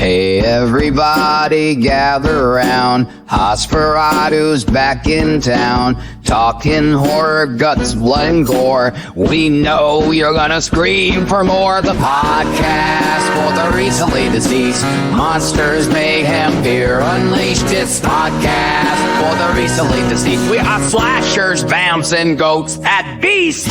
Hey everybody, gather round. HOS4A2's back in town. Talking horror, guts, blood, and gore. We know you're gonna scream for more. The podcast for the recently deceased. Monsters, mayhem, fear unleashed. It's podcast for the recently deceased. We are slashers, vamps, and goats at beast.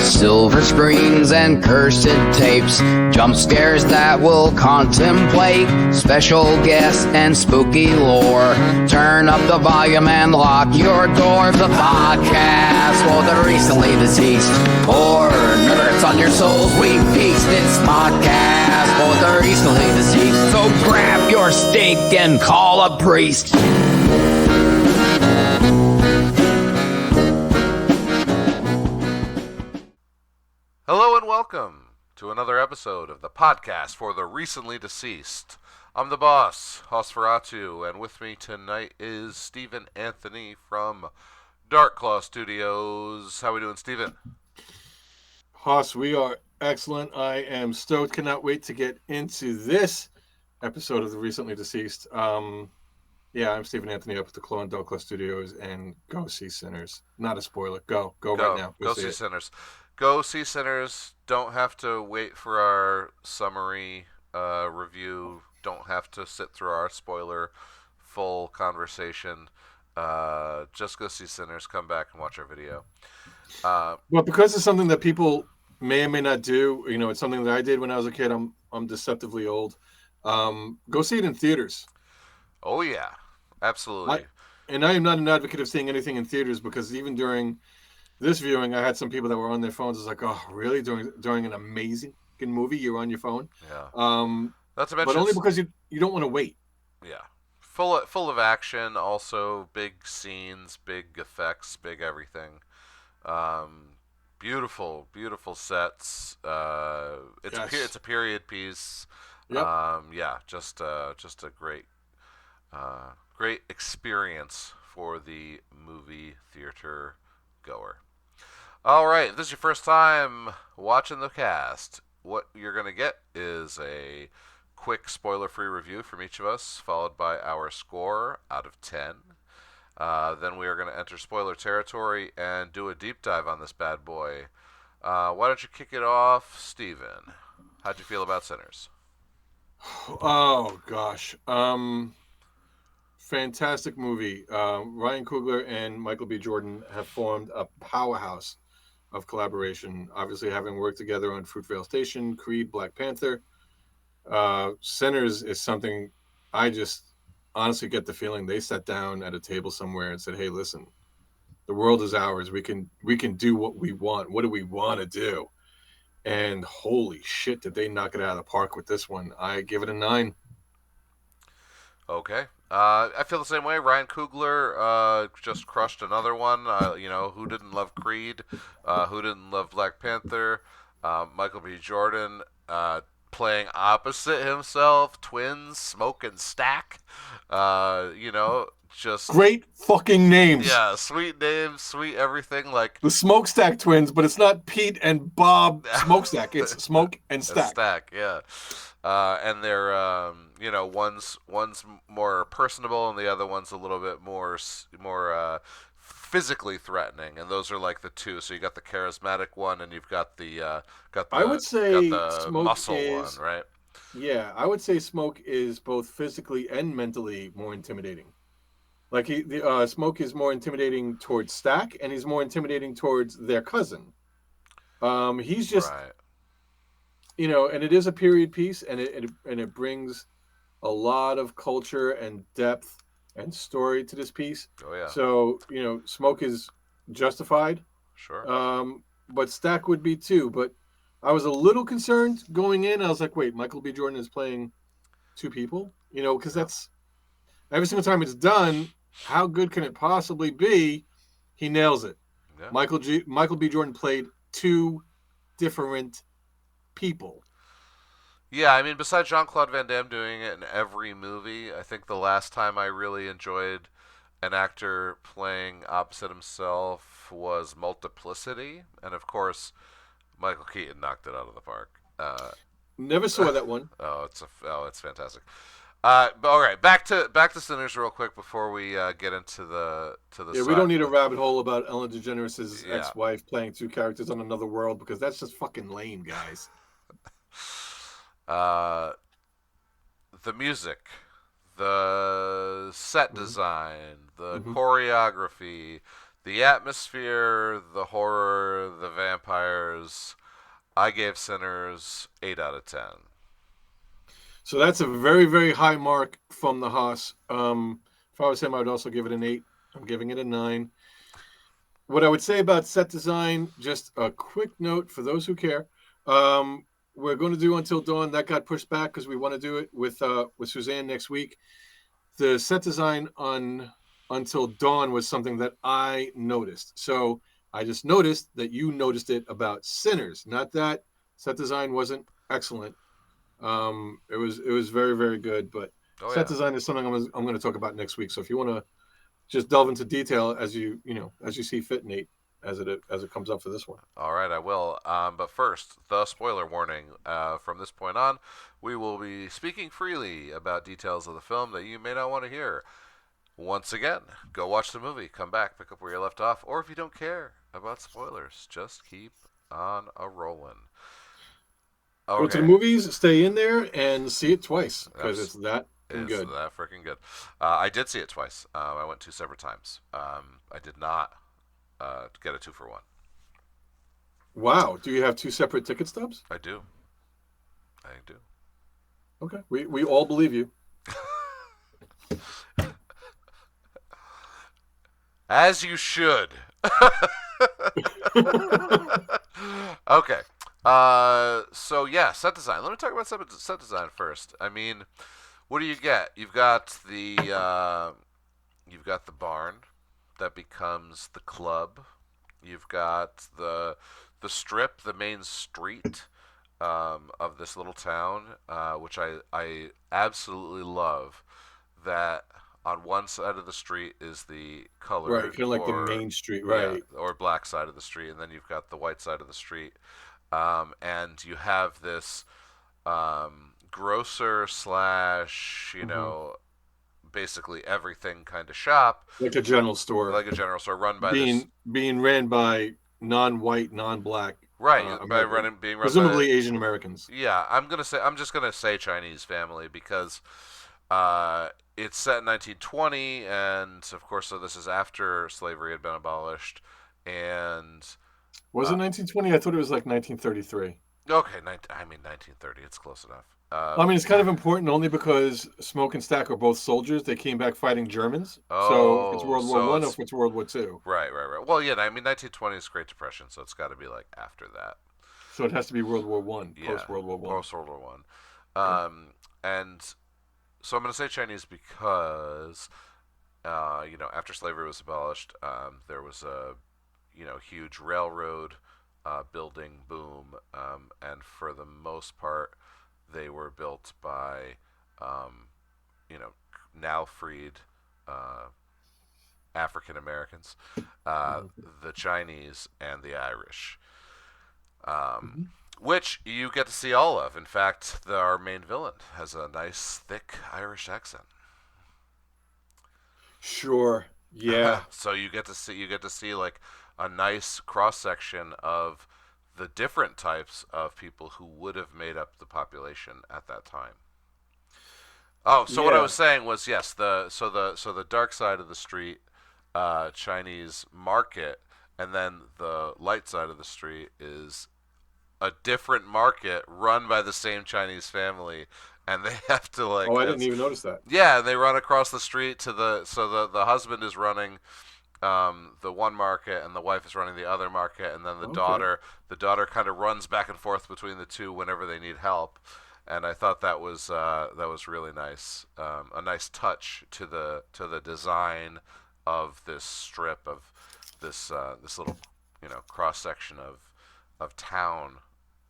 Silver screens and cursed tapes, jump scares that will contemplate, special guests and spooky lore. Turn up the volume and lock your door. The podcast for the recently deceased. Horror nerds on your souls we feast. It's podcast for the recently deceased. So grab your steak and call a priest. Hello and welcome to another episode of the podcast for the recently deceased. I'm the boss, HOS4A2, and with me tonight is Stephen Anthony from Dark Claw Studios. How we doing, Stephen? Hoss, we are excellent. I am stoked. Cannot wait to get into this episode of the recently deceased. I'm Stephen Anthony up at the Claw and Dark Claw Studios, and go see Sinners. Not a spoiler. Go right now. Go see Sinners. Go see Sinners. Don't have to wait for our summary review. Don't have to sit through our spoiler full conversation. Just go see Sinners. Come back and watch our video. Well, because it's something that people may or may not do, it's something that I did when I was a kid. I'm deceptively old. Go see it in theaters. Oh, yeah. Absolutely. I am not an advocate of seeing anything in theaters, because even during this viewing, I had some people that were on their phones. It's like, oh, really? During an amazing movie, you're on your phone? Yeah. But only because you don't want to wait. Yeah. Full of action, also big scenes, big effects, big everything. Beautiful sets. It's a period piece. Yep. Just a great experience for the movie theater goer. All right, if this is your first time watching the cast, what you're going to get is a quick spoiler-free review from each of us, followed by our score out of 10. Then we are going to enter spoiler territory and do a deep dive on this bad boy. Why don't you kick it off, Steven? How'd you feel about Sinners? Oh, gosh. Fantastic movie. Ryan Coogler and Michael B. Jordan have formed a powerhouse of collaboration, obviously having worked together on Fruitvale Station, Creed, Black Panther. Sinners is something I just honestly get the feeling they sat down at a table somewhere and said, hey, listen, the world is ours. We can do what we want. What do we want to do? And holy shit, did they knock it out of the park with this one. I give it a 9. Okay. I feel the same way. Ryan Coogler just crushed another one. Who didn't love Creed? Who didn't love Black Panther? Michael B. Jordan playing opposite himself. Twins, Smoke and Stack. Just great fucking names. Yeah, sweet names, sweet everything. Like the Smokestack twins, but it's not Pete and Bob Smokestack. It's Smoke and Stack. Stack, yeah. And they're, one's more personable, and the other one's a little bit more physically threatening. And those are like the two. So you got the charismatic one, and you've got the I would say Smoke muscle is, one, right? Yeah, I would say Smoke is both physically and mentally more intimidating. Like Smoke is more intimidating towards Stack, and he's more intimidating towards their cousin. He's just. Right. And it is a period piece, and it brings a lot of culture and depth and story to this piece. Oh yeah. So Smoke is justified. Sure. But Stack would be too. But I was a little concerned going in. I was like, wait, Michael B. Jordan is playing two people. Because that's every single time it's done. How good can it possibly be? He nails it. Yeah. Michael B. Jordan played two different people. Yeah, I mean, besides Jean-Claude Van Damme doing it in every movie, I think the last time I really enjoyed an actor playing opposite himself was Multiplicity, and of course, Michael Keaton knocked it out of the park. Never saw that one. It's fantastic. But all right, back to Sinners real quick before we get into the Yeah, we don't need a rabbit hole about Ellen DeGeneres' Yeah. ex-wife playing two characters on another world because that's just fucking lame, guys. The music, the set design, the Mhm. choreography, the atmosphere, the horror, the vampires. I gave Sinners 8 out of 10. So that's a very, very high mark from the Haas. If I was him, I would also give it an 8. I'm giving it a 9. What I would say about set design, just a quick note for those who care. We're going to do Until Dawn. That got pushed back because we want to do it with Suzanne next week. The set design on Until Dawn was something that I noticed. So I just noticed that you noticed it about Sinners. Not that set design wasn't excellent. It was very, very good, but set design is something I'm going to talk about next week. So if you want to just delve into detail as you see fit, Nate, as it comes up for this one. All right, I will. But first, the spoiler warning. From this point on, we will be speaking freely about details of the film that you may not want to hear. Once again, go watch the movie, come back, pick up where you left off, or if you don't care about spoilers, just keep on a rolling. Go to the movies, stay in there, and see it twice because it's that good. It's that freaking good. I did see it twice. I went 2 separate times. I did not get a 2-for-1. Wow. Do you have 2 separate ticket stubs? I do. Okay. We all believe you. As you should. Okay. So yeah, set design. Let me talk about set design first. I mean, what do you get? You've got the barn that becomes the club. You've got the strip, the main street of this little town, which I absolutely love. That on one side of the street is the colored, right, kind of like the main street, right, or black side of the street, and then you've got the white side of the street, and you have this grocer slash, basically everything kind of shop, like a general store, run by being ran by non-white, non-black, right, being run presumably by Asian Americans. Yeah, I'm just gonna say Chinese family because it's set in 1920, and of course, so this is after slavery had been abolished. And was it 1920? I thought it was like 1933. Okay, 1930. It's close enough. I mean, it's kind of important only because Smoke and Stack are both soldiers. They came back fighting Germans. So if it's World War I, or if it's World War II. Right. Well, yeah, 1920 is Great Depression, so it's got to be like after that. So it has to be World War I, post World War I. Post World War I. And so I'm going to say Chinese because, after slavery was abolished, there was a, huge railroad building boom, and for the most part, they were built by, now freed African Americans, the Chinese, and the Irish, which you get to see all of. In fact, our main villain has a nice, thick Irish accent. Sure. Yeah. So you get to see like a nice cross section of the different types of people who would have made up the population at that time. Oh, so what I was saying was, yes, the dark side of the street, Chinese market, and then the light side of the street is a different market run by the same Chinese family, and they have to like. Oh, I didn't even notice that. Yeah, they run across the street to the husband is running the one market, and the wife is running the other market, and then the daughter kind of runs back and forth between the two whenever they need help. And I thought that was really nice, a nice touch to the design of this strip, of this little cross section of town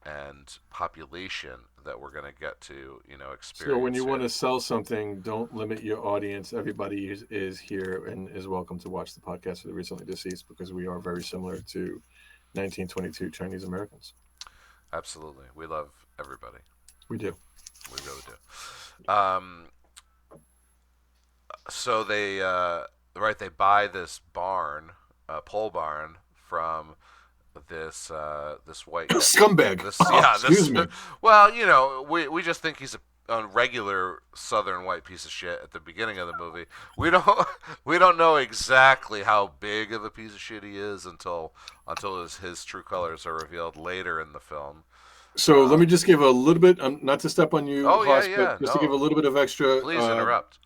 and population that we're going to get to, experience. So when you want here. to sell something, don't limit your audience. Everybody is here and is welcome to watch the podcast for the recently deceased, because we are very similar to 1922 Chinese Americans. Absolutely. We love everybody. We do. We really do. So they they buy this barn, pole barn, from this white scumbag. Excuse me. Well, we just think he's a regular Southern white piece of shit at the beginning of the movie. We don't know exactly how big of a piece of shit he is until his true colors are revealed later in the film. So let me just give a little bit, not to step on you, Haas, yeah. but just to give a little bit of extra. Please interrupt.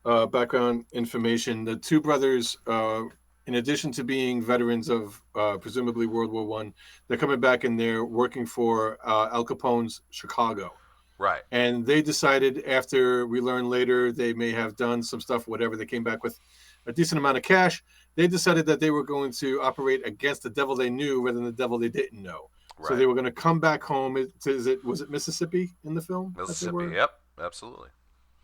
Background information. The two brothers, in addition to being veterans of presumably World War I, they're coming back and they're working for Al Capone's Chicago. Right. And they decided, after we learn later they may have done some stuff, whatever, they came back with a decent amount of cash. They decided that they were going to operate against the devil they knew rather than the devil they didn't know. Right. So they were going to come back home. Was it Mississippi in the film? Mississippi, yep, absolutely.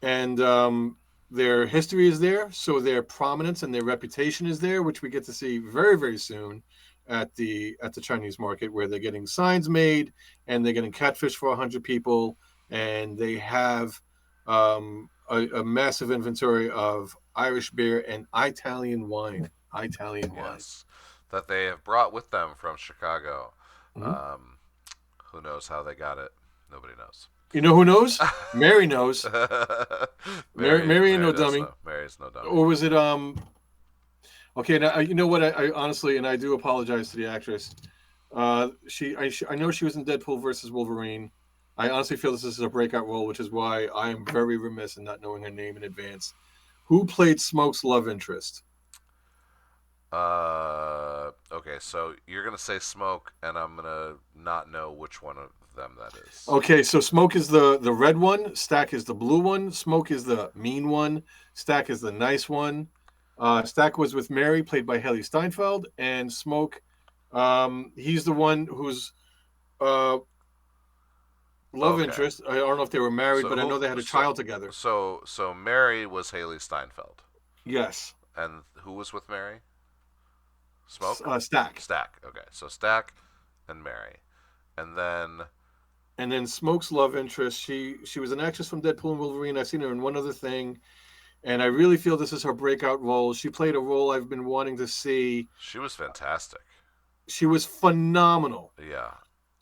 And their history is there, so their prominence and their reputation is there, which we get to see very, very soon at the Chinese market, where they're getting signs made and they're getting catfish for 100 people, and they have a massive inventory of Irish beer and Italian wine. Yes, that they have brought with them from Chicago. Mm-hmm. Who knows how they got it? Nobody knows. You know who knows? Mary knows. Mary ain't no dummy. Mary's no dummy. Or was it Okay, now you know what? I honestly, and I do apologize to the actress. I know she was in Deadpool versus Wolverine. I honestly feel this is a breakout role, which is why I am very remiss in not knowing her name in advance. Who played Smoke's love interest? Okay, so you're gonna say Smoke, and I'm gonna not know which one of them that is. Okay, so Smoke is the red one, Stack is the blue one, Smoke is the mean one, Stack is the nice one. Stack was with Mary, played by Hailee Steinfeld, and Smoke, he's the one who's love interest. I don't know if they were married, but I know they had a child together. So Mary was Hailee Steinfeld. Yes. And who was with Mary? Smoke? Stack. Stack. Okay, so Stack and Mary, and then Smoke's love interest. She was an actress from Deadpool and Wolverine. I've seen her in one other thing, and I really feel this is her breakout role. She played a role I've been wanting to see. She was fantastic. She was phenomenal. Yeah.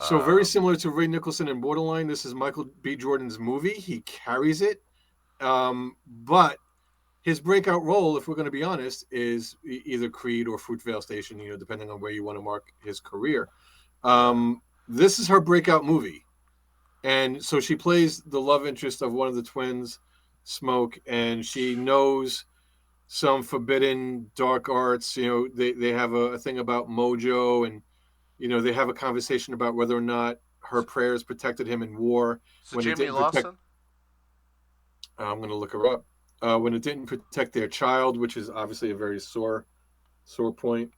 So very similar to Ray Nicholson in Borderline. This is Michael B. Jordan's movie. He carries it, but his breakout role, if we're going to be honest, is either Creed or Fruitvale Station, depending on where you want to mark his career. This is her breakout movie. And so she plays the love interest of one of the twins, Smoke, and she knows some forbidden dark arts. They have a thing about mojo, and, they have a conversation about whether or not her prayers protected him in war. So Jamie Lawson? I'm going to look her up. When it didn't protect their child, which is obviously a very sore point.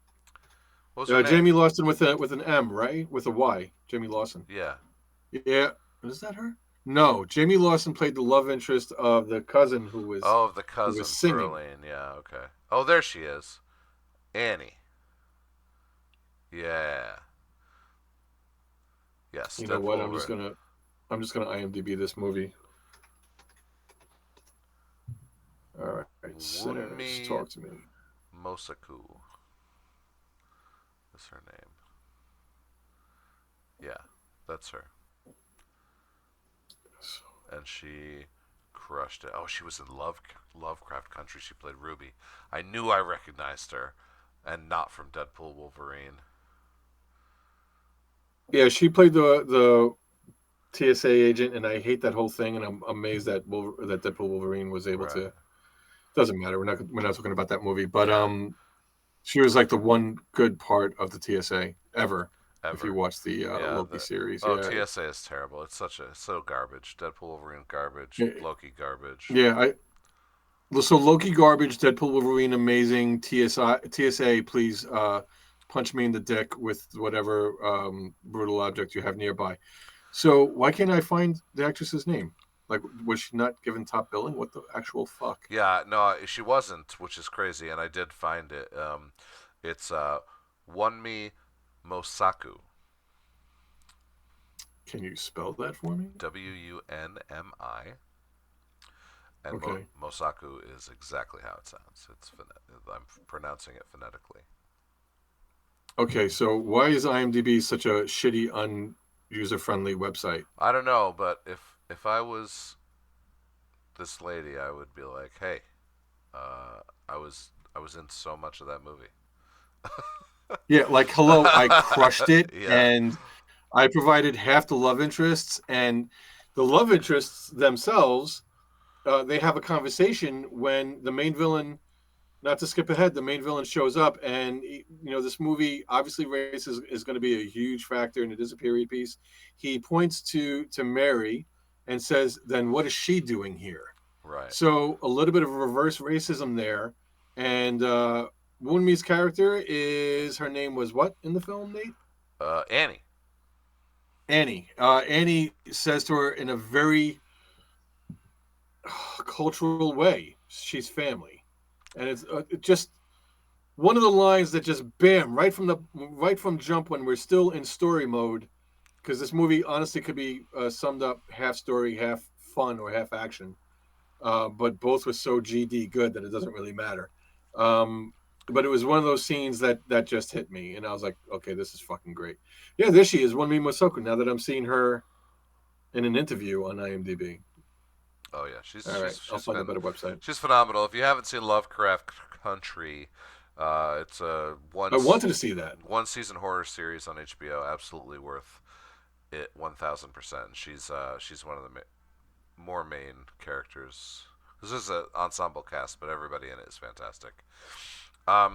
Jamie Lawson with an M, right? With a Y. Jamie Lawson. Yeah. Yeah. Is that her? No. Jamie Lawson played the love interest of the cousin who was. Oh, the cousin. Singing. Berlin. Yeah. Okay. Oh, there she is. Annie. Yeah. Yes. You know what? I'm just gonna IMDb this movie. All right, sinners, talk to me. Mosaku is her name. Yeah, that's her. And she crushed it. Oh, she was in Lovecraft Country. She played Ruby. I knew I recognized her, and not from Deadpool Wolverine. Yeah, she played the TSA agent, and I hate that whole thing. And I'm amazed that Deadpool Wolverine was able to. Doesn't matter. We're not talking about that movie, but she was like the one good part of the TSA ever. If you watch the Loki series. TSA is terrible. It's so garbage. Deadpool Wolverine garbage. Loki garbage. Yeah, so Loki garbage. Deadpool Wolverine amazing. TSA please punch me in the dick with whatever brutal object you have nearby. So why can't I find the actress's name? Like, was she not given top billing? What the actual fuck? Yeah, no, she wasn't, which is crazy, and I did find it. It's Wunmi Mosaku. Can you spell that for me? Wunmi. And Okay. Mosaku is exactly how it sounds. I'm pronouncing it phonetically. Okay, so why is IMDb such a shitty, un-user-friendly website? I don't know, but if I was this lady, I would be like, hey, I was in so much of that movie. Yeah, like, hello, I crushed it, Yeah. and I provided half the love interests, and the love interests themselves, they have a conversation when the main villain, not to skip ahead, the main villain shows up, and this movie, obviously race is going to be a huge factor, and it is a period piece. He points to Mary and says, then what is she doing here? Right. So a little bit of reverse racism there. And Wunmi's character her name was what in the film, Nate? Annie. Annie. Annie says to her in a very cultural way, she's family. And it's just one of the lines that just bam, right from jump when we're still in story mode, because this movie honestly could be summed up half story, half fun, or half action. But both were so GD good that it doesn't really matter. But it was one of those scenes that just hit me, and I was like, okay, this is fucking great. Yeah, there she is, Wunmi Mosaku. Now that I'm seeing her in an interview on IMDb. Oh yeah, All right, I'll find a better website. She's phenomenal. If you haven't seen Lovecraft Country, it's a I wanted to see that. one season horror series on HBO. Absolutely worth it, 1000%. She's one of the more main characters. This is an ensemble cast, but everybody in it is fantastic. All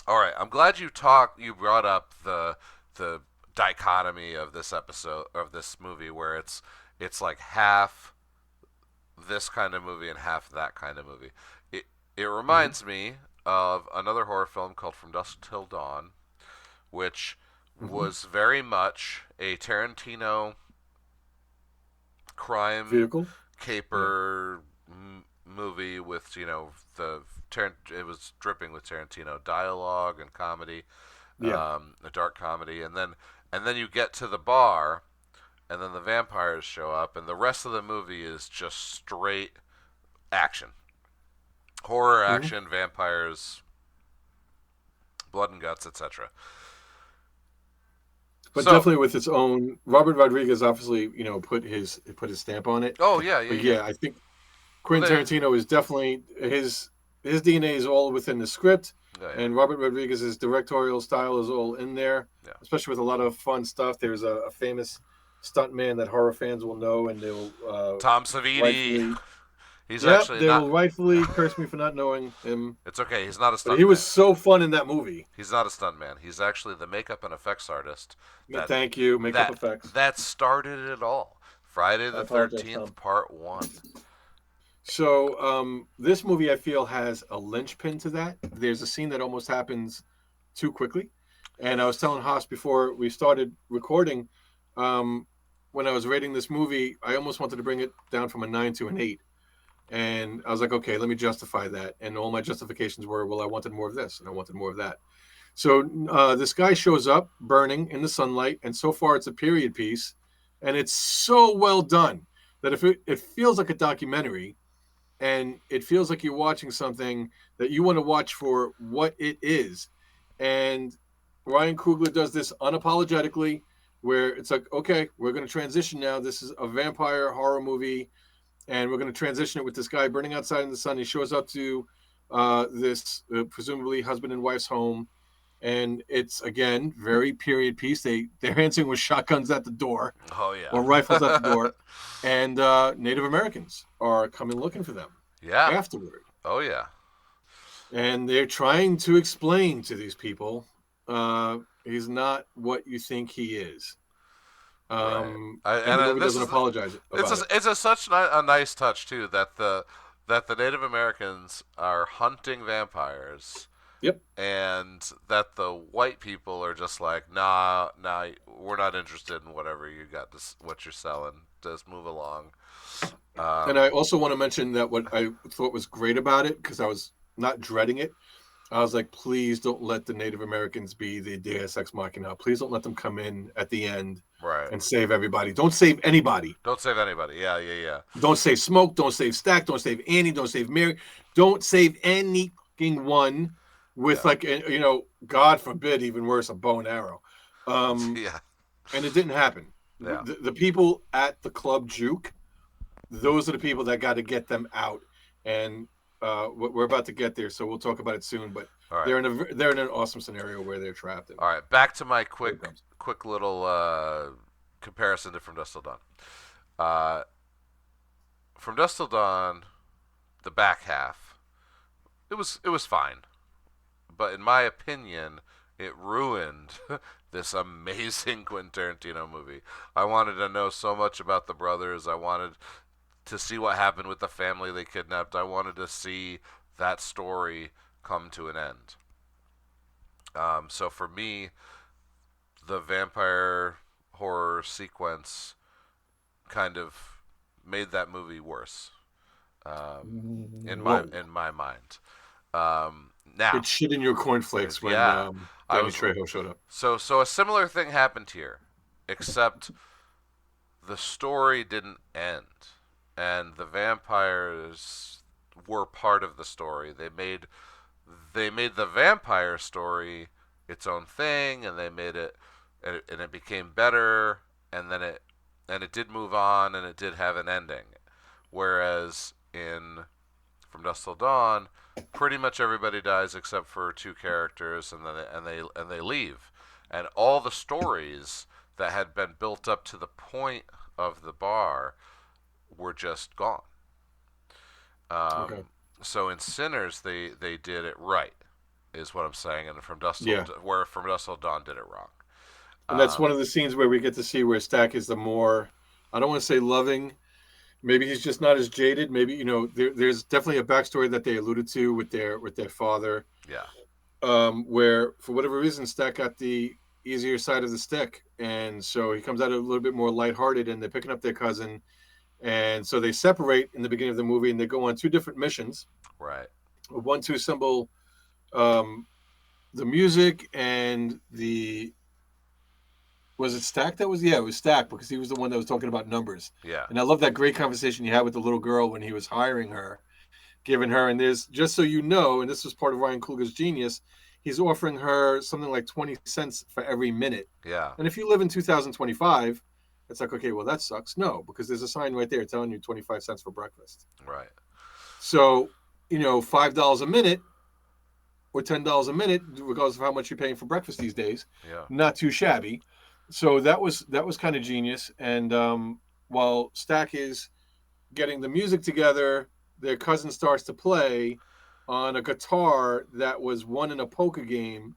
right, I'm glad you brought up the dichotomy of this episode of this movie, where it's like half this kind of movie and half that kind of movie. It reminds me of another horror film called From Dusk Till Dawn, which was very much a Tarantino crime Vehicle caper movie with it was dripping with Tarantino dialogue and comedy, a dark comedy, and then you get to the bar, and then the vampires show up, and the rest of the movie is just straight action, horror action, vampires, blood and guts, etc. But definitely with its own. Robert Rodriguez obviously, put his stamp on it. Oh yeah. But yeah, I think Quentin Tarantino is definitely his DNA is all within the script, and Robert Rodriguez's directorial style is all in there. Yeah. Especially with a lot of fun stuff. There's a famous stuntman that horror fans will know, and they'll Tom Savini. They'll rightfully curse me for not knowing him. It's okay. He's not a stuntman. He was so fun in that movie. He's not a stuntman. He's actually the makeup and effects artist. Thank you, makeup effects. That started it all. Friday the 13th, Part 1. So this movie, I feel, has a linchpin to that. There's a scene that almost happens too quickly. And I was telling Haas before we started recording, when I was rating this movie, I almost wanted to bring it down from a 9 to an 8. And I was like, okay, let me justify that. And all my justifications were, well, I wanted more of this and I wanted more of that. So this guy shows up burning in the sunlight. And so far it's a period piece. And it's so well done that if it feels like a documentary, and it feels like you're watching something that you want to watch for what it is. And Ryan Coogler does this unapologetically, where it's like, okay, we're going to transition now. This is a vampire horror movie, and we're going to transition it with this guy burning outside in the sun. He shows up to this presumably husband and wife's home, and it's, again, very period piece. They're answering with shotguns at the door. Oh, yeah. Or rifles at the door. And Native Americans are coming looking for them. Yeah. Afterward. Oh, yeah. And they're trying to explain to these people he's not what you think he is. Right. And the movie doesn't apologize about it. It's such a nice touch, too, that the Native Americans are hunting vampires, Yep. and that the white people are just like, nah, we're not interested in whatever you got, what you're selling. Just move along. And I Um, also want to mention that what I thought was great about it, because I was not dreading it, I was like, please don't let the Native Americans be the Deus Ex Machina. Please don't let them come in at the end right. and save everybody. Don't save anybody. Don't save anybody. Yeah, yeah, yeah. Don't save Smoke. Don't save Stack. Don't save Annie. Don't save Mary. Don't save anything one with Yeah. like, God forbid, even worse, a bow and arrow. Yeah. And it didn't happen. Yeah. The people at the club Juke, those are the people that got to get them out. And we're about to get there, so we'll talk about it soon. But All right. they're in an awesome scenario where they're trapped. All right. Back to my Here it quick comes. little comparison to From Dusk Till Dawn. Uh, From Dusk Till Dawn, the back half, it was fine, but in my opinion, it ruined this amazing Quentin Tarantino movie. I wanted to know so much about the brothers. I wanted to see what happened with the family they kidnapped. I wanted to see that story come to an end. So for me, the vampire horror sequence kind of made that movie worse in my Whoa. mind. Now, It shit in your cornflakes when yeah, I Danny was Trejo showed up. so a similar thing happened here, except the story didn't end, and the vampires were part of the story. They made the vampire story its own thing, and they made it, and it became better, and then it did move on, and it did have an ending. Whereas in From Dusk Till Dawn, pretty much everybody dies except for two characters, and then they leave, and all the stories that had been built up to the point of the bar were just gone. Okay. So in Sinners, they did it right, is what I'm saying, and Yeah. where From Dusk Till Dawn did it wrong. And that's Um, one of the scenes where we get to see where Stack is the more, I don't want to say loving. Maybe he's just not as jaded. Maybe there's definitely a backstory that they alluded to with their father, yeah, where for whatever reason Stack got the easier side of the stick, and so he comes out a little bit more lighthearted, and they're picking up their cousin, and so they separate in the beginning of the movie, and they go on two different missions. right, One to assemble um, the music and the was it Stack that was, yeah, it was Stack, because he was the one that was talking about numbers. yeah, And I love that great conversation you had with the little girl when he was hiring her, giving her, and there's, just so you know, and this was part of Ryan Coogler's genius, he's offering her something like 20 cents for every minute. yeah, And if you live in 2025, it's like, okay, well, that sucks. No, because there's a sign right there telling you 25 cents for breakfast. right, So, $5 a minute or $10 a minute, regardless of how much you're paying for breakfast these days, yeah, not too shabby. So that was kind of genius. And while Stack is getting the music together, their cousin starts to play on a guitar that was won in a poker game.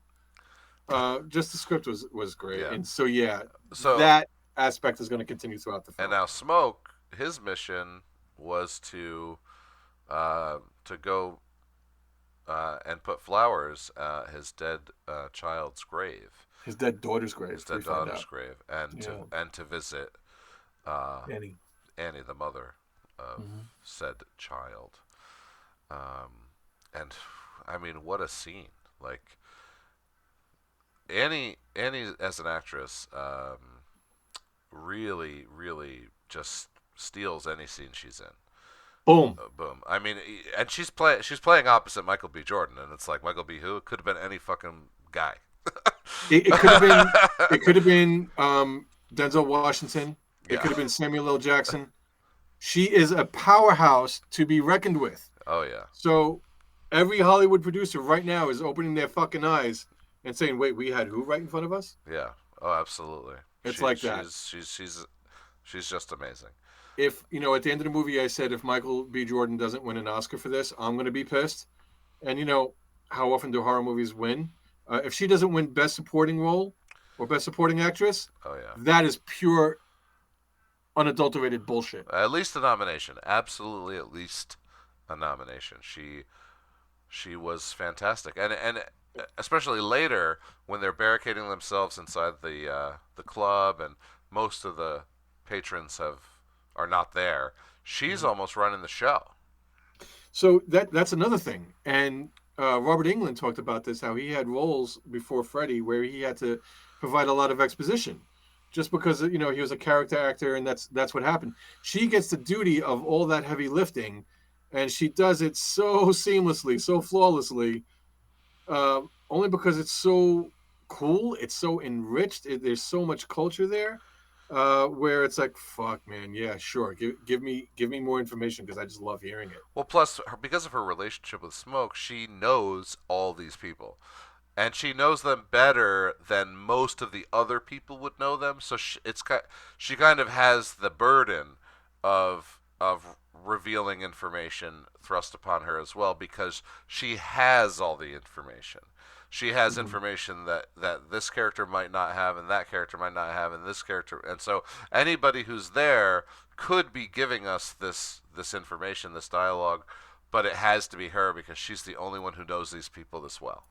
Just the script was great, yeah. and so yeah, So that aspect is going to continue throughout the and film. now Smoke, his mission was to go and put flowers at his dead child's grave, His dead daughter's grave. his dead We find daughter's out. grave, Yeah, and to visit uh, Annie. Annie, the mother of Mm-hmm. said child. And I mean, what a scene! Like Annie as an actress, really, really just steals any scene she's in. Boom. Boom. I mean, and she's playing opposite Michael B. Jordan, and it's like Michael B. Who? It could have been any fucking guy. It could have been. It could have been Denzel Washington. It Yeah. could have been Samuel L. Jackson. She is a powerhouse to be reckoned with. Oh yeah. So every Hollywood producer right now is opening their fucking eyes and saying, "Wait, we had who right in front of us?" Yeah. Oh, absolutely. It's like that. She's just amazing. If at the end of the movie, I said, if Michael B. Jordan doesn't win an Oscar for this, I'm going to be pissed. And how often do horror movies win? If she doesn't win Best Supporting Role or Best Supporting Actress, Oh yeah. that is pure unadulterated bullshit. At least a nomination. Absolutely, at least a nomination. She was fantastic, and especially later when they're barricading themselves inside the club, and most of the patrons are not there. She's almost running the show. So that's another thing. And Robert Englund talked about this, how he had roles before Freddy where he had to provide a lot of exposition, just because he was a character actor, and that's what happened. She gets the duty of all that heavy lifting, and she does it so seamlessly, so flawlessly, only because it's so cool, it's so enriched. There's so much culture there, where it's like, fuck, man, yeah, sure, give me more information because I just love hearing it. Well, plus because of her relationship with Smoke, she knows all these people, and she knows them better than most of the other people would know them. So she kind of has the burden of revealing information thrust upon her as well, because she has all the information. She has information that this character might not have, and that character might not have, and this character, and so anybody who's there could be giving us this information, this dialogue, but it has to be her because she's the only one who knows these people this well.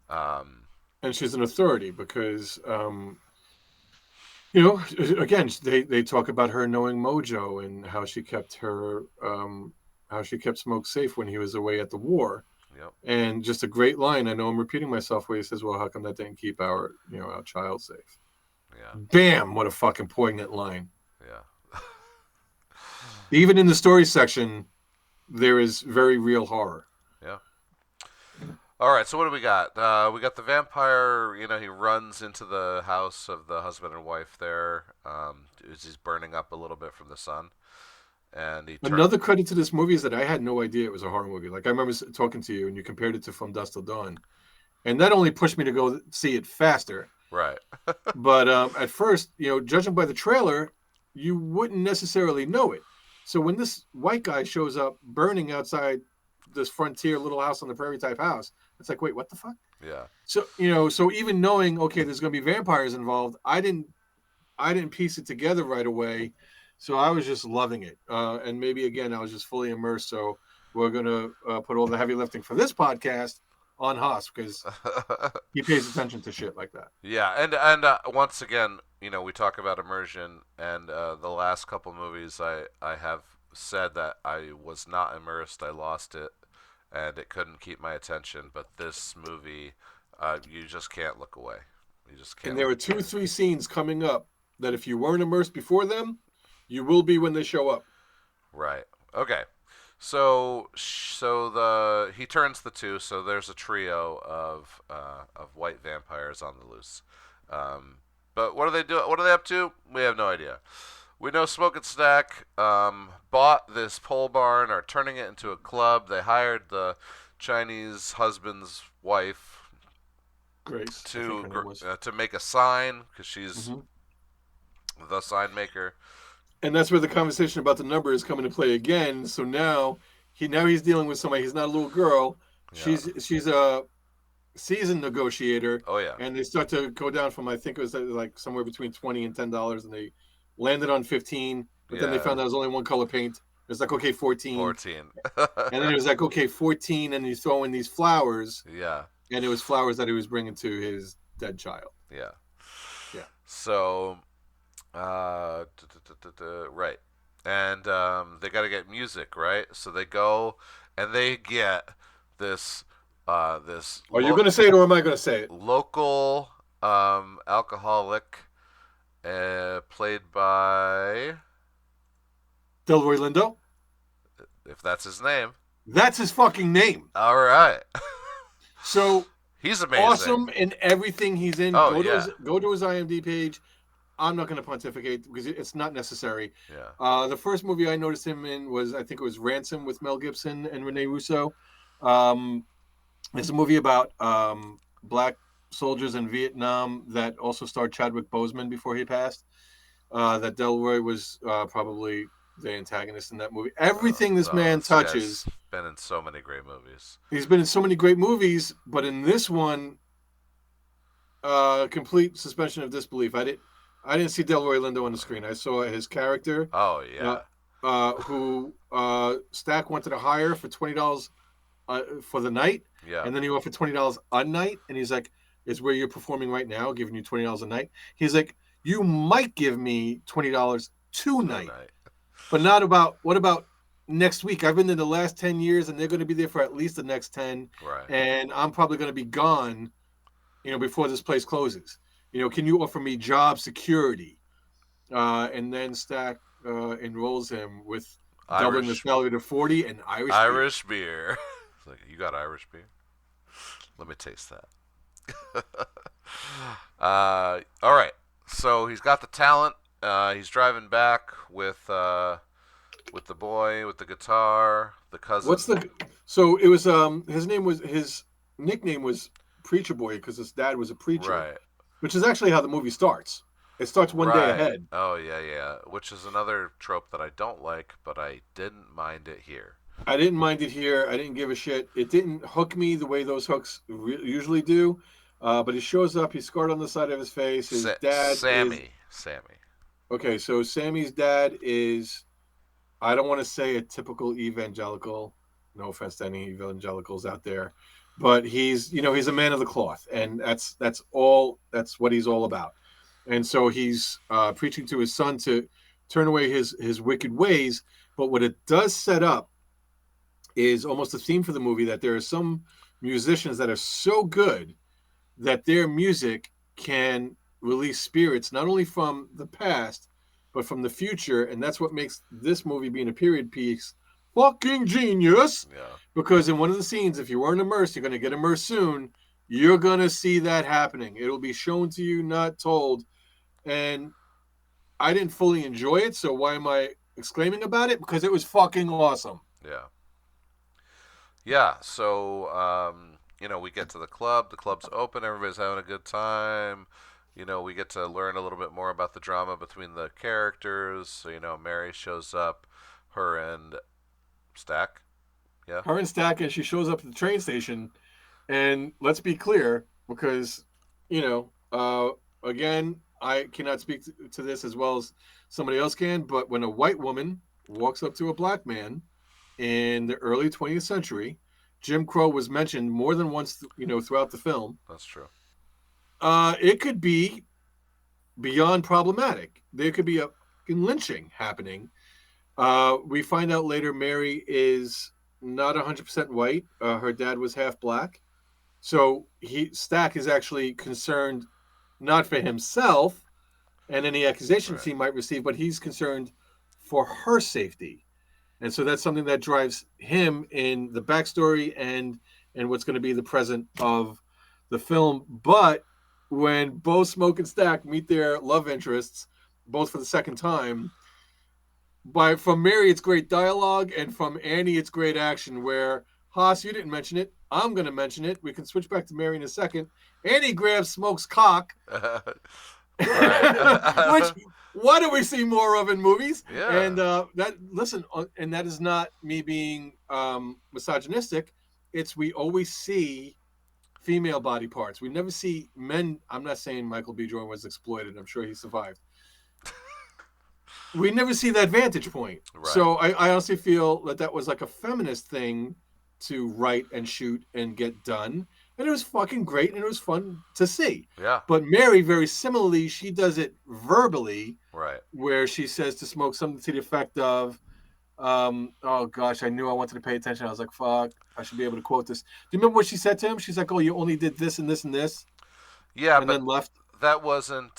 And she's an authority because again, they talk about her knowing Mojo and how she kept Smoke safe when he was away at the war. Yep. And just a great line. I know I'm repeating myself, where he says, "Well, how come that didn't keep our child safe?" Yeah. Bam! What a fucking poignant line. Yeah. Even in the story section, there is very real horror. Yeah. All right, so what do we got? We got the vampire. He runs into the house of the husband and wife there. He's burning up a little bit from the sun. And another credit to this movie is that I had no idea it was a horror movie. Like, I remember talking to you, and you compared it to From Dusk Till Dawn, and that only pushed me to go see it faster. Right. But at first, judging by the trailer, you wouldn't necessarily know it. So when this white guy shows up burning outside this frontier little house on the prairie type house, it's like, wait, what the fuck? Yeah. So so even knowing, okay, there's going to be vampires involved, I didn't piece it together right away. So I was just loving it. And maybe, again, I was just fully immersed. So we're going to put all the heavy lifting for this podcast on Haas, because he pays attention to shit like that. Yeah, and once again, we talk about immersion, and the last couple movies I have said that I was not immersed, I lost it, and it couldn't keep my attention. But this movie, you just can't look away. You just can't. And there are 2-3 scenes coming up that if you weren't immersed before them, you will be when they show up. Right. Okay. So he turns the two. So there's a trio of white vampires on the loose. But what do they do? What are they up to? We have no idea. We know Smoke and Stack bought this pole barn, are turning it into a club. They hired the Chinese husband's wife, Grace, to make a sign, because she's the sign maker. And that's where the conversation about the number is coming to play again. So now he's dealing with somebody. He's not a little girl. Yeah. She's a seasoned negotiator. Oh yeah. And they start to go down from, I think it was like somewhere between $20 and $10, and they landed on 15. But then they found out it was only one color paint. It was like, okay, 14. 14. And then it was like, okay, 14, and you throw in these flowers. Yeah. And it was flowers that he was bringing to his dead child. Yeah. Yeah. So. Right, and they got to get music, right? So they go and they get this. Are you going to say it, or am I going to say it? Local alcoholic, played by Delroy Lindo. If that's his name. That's his fucking name. All right. So he's amazing. Awesome in everything he's in. Oh, go to his IMDb page. I'm not going to pontificate because it's not necessary. Yeah. The first movie I noticed him in was, I think it was Ransom with Mel Gibson and Rene Russo. It's a movie about black soldiers in Vietnam that also starred Chadwick Boseman before he passed. That Delroy was probably the antagonist in that movie. Everything this man touches. He's been in so many great movies. He's been in so many great movies, but in this one, complete suspension of disbelief. I didn't see Delroy Lindo on the screen. I saw his character. Oh yeah. Who Stack wanted to hire for $20 for the night, Yeah. and then he offered $20 a night, and he's like, "Is where you're performing right now, giving you $20 a night." He's like, "You might give me $20 tonight, Tonight. but not about what about next week? I've been there the last 10 years, and they're going to be there for at least the next 10, Right. and I'm probably going to be gone, before this place closes. Can you offer me job security?" And then Stack enrolls him with doubling the Irish salary to 40 and Irish beer. beer. It's like, you got Irish beer? Let me taste that. All right. So he's got the talent. He's driving back with the boy with the guitar, the cousin. So it was his nickname was Preacher Boy because his dad was a preacher, Right. which is actually how the movie starts. It starts one day ahead. Oh yeah. Which is another trope that I don't like, but I didn't mind it here. I didn't mind it here. I didn't give a shit. It didn't hook me the way those hooks usually do. But he shows up. He's scarred on the side of his face. His dad, Sammy. Okay, so Sammy's dad is, I don't want to say a typical evangelical. No offense to any evangelicals out there, but he's a man of the cloth, and that's what he's all about. And so he's preaching to his son to turn away his wicked ways. But what it does set up is almost a theme for the movie, that there are some musicians that are so good that their music can release spirits not only from the past but from the future, and that's what makes this movie, being a period piece, fucking genius. Yeah. Because in one of the scenes, if you weren't immersed, you're going to get immersed soon. You're going to see that happening. It'll be shown to you, not told. And I didn't fully enjoy it, so why am I exclaiming about it? Because it was fucking awesome. Yeah. So we get to the club. The club's open. Everybody's having a good time. We get to learn a little bit more about the drama between the characters. So, Mary shows up, her and Stack. Yeah. Her and Stack, and she shows up at the train station. And let's be clear, because, again, I cannot speak to this as well as somebody else can, but when a white woman walks up to a black man in the early 20th century, Jim Crow was mentioned more than once, throughout the film. That's true. It could be beyond problematic. There could be a lynching happening. We find out later Mary is not 100% white. Her dad was half black. So Stack is actually concerned not for himself and any accusations he might receive, but he's concerned for her safety. And so that's something that drives him in the backstory and what's going to be the present of the film. But when both Smoke and Stack meet their love interests, both for the second time, from Mary it's great dialogue, and from Annie it's great action, where, Haas, you didn't mention it, I'm going to mention it. We can switch back to Mary in a second. Annie grabs Smoke's cock. Which, why do we see more of in movies? Yeah. And and that is not me being misogynistic. It's we always see female body parts. We never see men. I'm not saying Michael B. Jordan was exploited. I'm sure he survived. We never see that vantage point. Right. So I honestly feel that was like a feminist thing to write and shoot and get done. And it was fucking great, and it was fun to see. Yeah. But Mary, very similarly, she does it verbally. Right. Where she says to Smoke something to the effect of, oh gosh, I knew I wanted to pay attention. I was like, fuck, I should be able to quote this. Do you remember what she said to him? She's like, oh, you only did this and this and this. Yeah, and then left. That wasn't,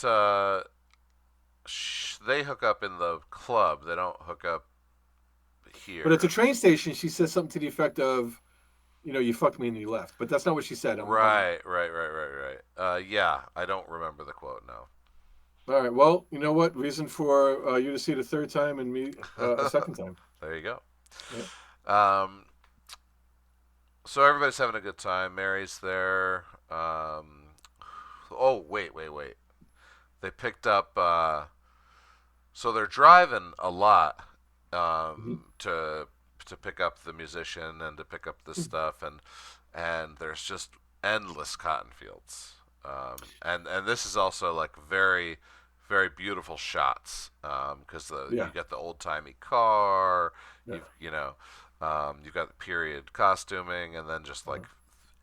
they hook up in the club. They don't hook up here. But at the train station, she says something to the effect of, you fucked me and you left. But that's not what she said. Right. Yeah, I don't remember the quote, no. All right, well, you know what? Reason for you to see it a third time and me a second time. There you go. Yeah. So everybody's having a good time. Mary's there. Oh, wait. They picked up... so they're driving a lot to pick up the musician and to pick up this stuff, and there's just endless cotton fields, and this is also like very, very beautiful shots, because you get the old timey car, You've got period costuming, and then just like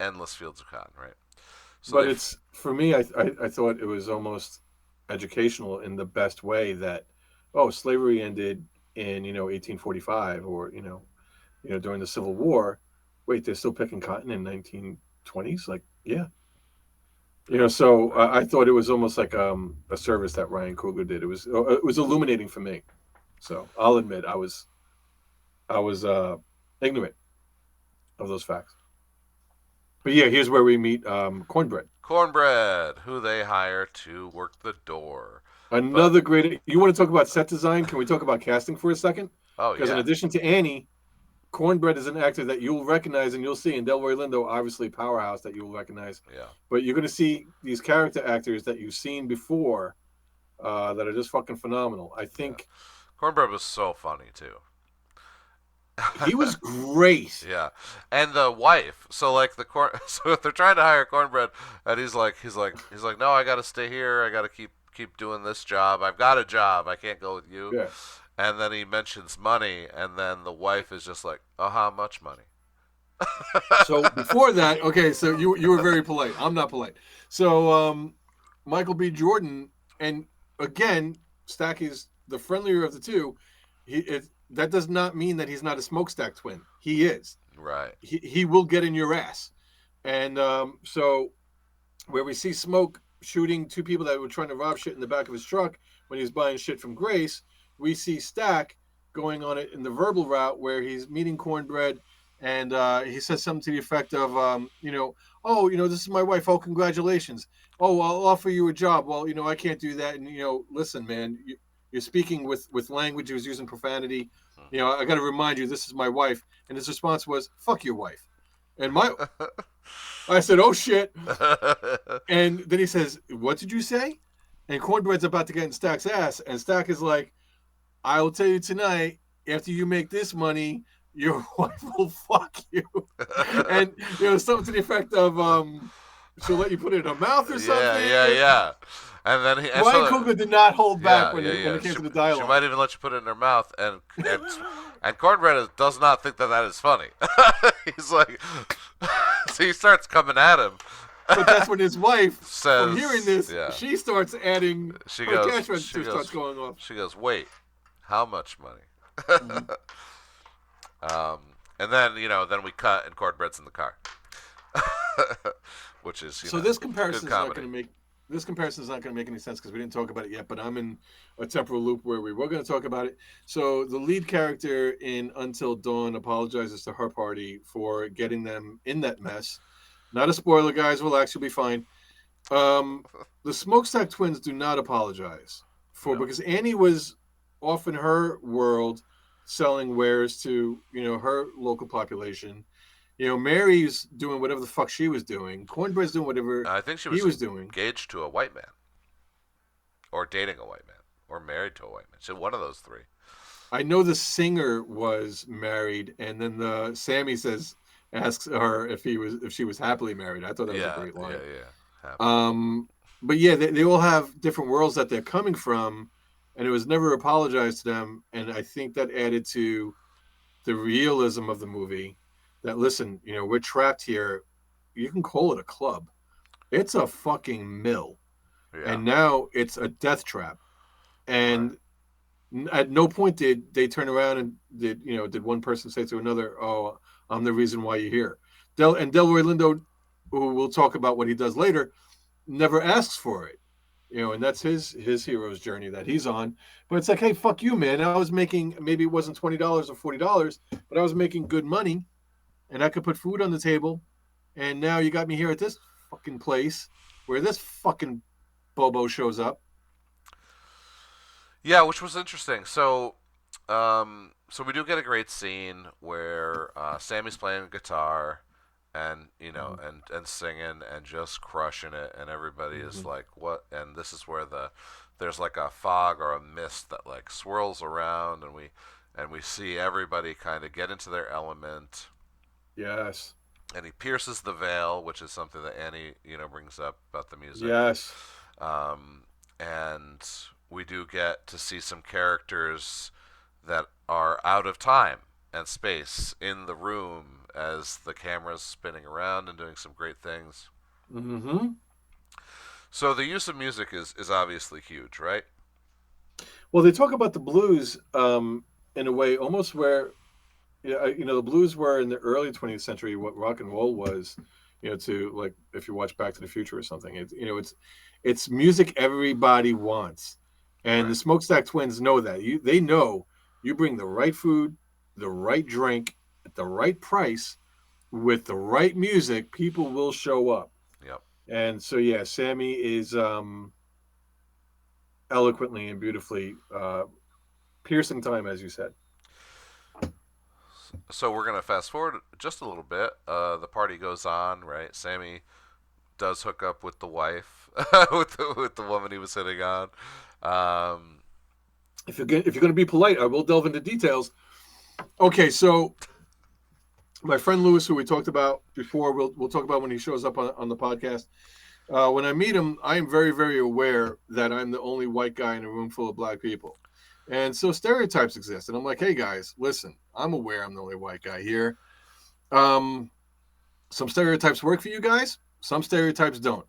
endless fields of cotton, right? So But it's for me. I thought it was almost educational in the best way that, oh, slavery ended in 1845, or during the Civil War. Wait, they're still picking cotton in 1920s? Like, yeah. So I thought it was almost like a service that Ryan Coogler did. It was illuminating for me. So I'll admit I was ignorant of those facts. But yeah, here's where we meet Cornbread. Cornbread, who they hire to work the door. But Another great. You want to talk about set design? Can we talk about casting for a second? oh Because in yeah, addition to Annie, Cornbread is an actor that you'll recognize and you'll see. And Delroy Lindo, obviously powerhouse that you'll recognize. yeah, But you're going to see these character actors that you've seen before that are just fucking phenomenal. I yeah. think Cornbread was so funny too. he was great. Yeah, and the wife. So like the corn. So they're trying to hire Cornbread, and he's like, no, I got to stay here. I got to keep doing this job. I've got a job. I can't go with you. Yeah. And then he mentions money, and then the wife is just like, oh, how much money? So before that, okay, so you were very polite. I'm not polite. So Michael B. Jordan, and again, Stacky's the friendlier of the two. That does not mean that he's not a smokestack twin. He is. Right. He will get in your ass. And so where we see Smoke shooting two people that were trying to rob shit in the back of his truck when he was buying shit from Grace, we see Stack going on it in the verbal route where he's meeting Cornbread, and he says something to the effect of, oh, this is my wife. Oh, congratulations. Oh, I'll offer you a job. Well, I can't do that. And, listen, man, you're speaking with language. He was using profanity. I got to remind you, this is my wife. And his response was, fuck your wife. And I said, oh, shit. And then he says, what did you say? And Cornbread's about to get in Stack's ass. And Stack is like, I'll tell you tonight, after you make this money, your wife will fuck you. And, something to the effect of, she'll let you put it in her mouth or something. Yeah. And then Ryan Coogler did not hold back when it came to the dialogue. She might even let you put it in her mouth, and Cornbread does not think that is funny. He's like, so he starts coming at him. But that's when his wife, says, from hearing this, she starts adding. She her goes. cash register starts going off. She goes, wait, how much money? Mm-hmm. And then then we cut, and Cornbread's in the car, which is so this comparison is not going to make. This comparison is not going to make any sense because we didn't talk about it yet, but I'm in a temporal loop where we were going to talk about it. So the lead character in Until Dawn apologizes to her party for getting them in that mess. Not a spoiler, guys. Relax, you'll be fine. The Smokestack twins do not apologize because Annie was off in her world selling wares to, her local population. Mary's doing whatever the fuck she was doing. Cornbread's doing whatever I think he was doing. Engaged to a white man, or dating a white man, or married to a white man. So one of those three. I know the singer was married, and then Sammy asks her if she was happily married. I thought that was a great line. Yeah. But yeah, they all have different worlds that they're coming from, and it was never apologized to them. And I think that added to the realism of the movie. That listen, we're trapped here. You can call it a club. It's a fucking mill. Yeah. And now it's a death trap. And at no point did they turn around and did one person say to another, oh, I'm the reason why you're here. Delroy Lindo, who we'll talk about what he does later, never asks for it. And that's his hero's journey that he's on. But it's like, hey, fuck you, man. I was making, maybe it wasn't $20 or $40, but I was making good money. And I could put food on the table, and now you got me here at this fucking place where this fucking Bobo shows up. Yeah, which was interesting. So we do get a great scene where Sammy's playing guitar, and and singing and just crushing it, and everybody is like, "What?" And this is where there's like a fog or a mist that like swirls around, and we see everybody kind of get into their element. Yes. And he pierces the veil, which is something that Annie, brings up about the music. Yes. And we do get to see some characters that are out of time and space in the room as the camera's spinning around and doing some great things. Mm-hmm. So the use of music is obviously huge, right? Well, they talk about the blues in a way almost where, the blues were in the early 20th century what rock and roll was, to like if you watch Back to the Future or something. It's music everybody wants, and the Right. Smokestack Twins know that. They know you bring the right food, the right drink, at the right price, with the right music, people will show up. Yep. And so, yeah, Sammy is eloquently and beautifully piercing time, as you said. So we're gonna fast forward just a little bit. The party goes on, right? Sammy does hook up with the wife, with the woman he was hitting on. Um, If you're going to be polite, I will delve into details. Okay, so my friend Lewis, who we talked about before, we'll talk about when he shows up on the podcast. When I meet him, I am very, very aware that I'm the only white guy in a room full of black people. And so stereotypes exist. And I'm like, hey, guys, listen, I'm aware I'm the only white guy here. Some stereotypes work for you guys. Some stereotypes don't.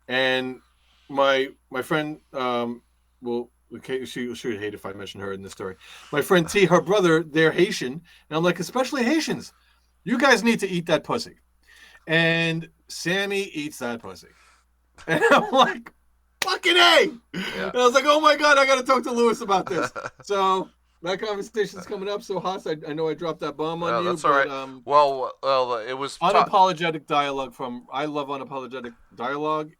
And my friend, she would hate if I mentioned her in this story. My friend T, her brother, they're Haitian. And I'm like, especially Haitians, you guys need to eat that pussy. And Sammy eats that pussy. And I'm like, fucking A. Yeah. And I was like, oh my God, I got to talk to Lewis about this. So that conversation's coming up. So, Haas, I know I dropped that bomb on you. That's all right. Well, it was unapologetic dialogue I love unapologetic dialogue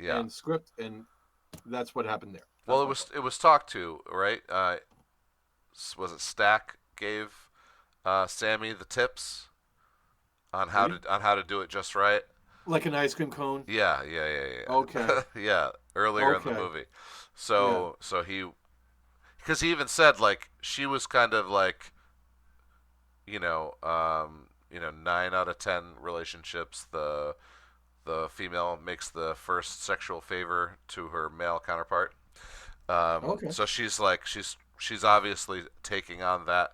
yeah. and script, and that's what happened there. Well, it was talked to, right? Was it Stack gave Sammy the tips on how to do it just right? Like an ice cream cone? Yeah. Okay. Yeah, earlier in the movie. So he, because he even said like she was kind of like, 9 out of 10 relationships the female makes the first sexual favor to her male counterpart. Okay. So she's obviously taking on that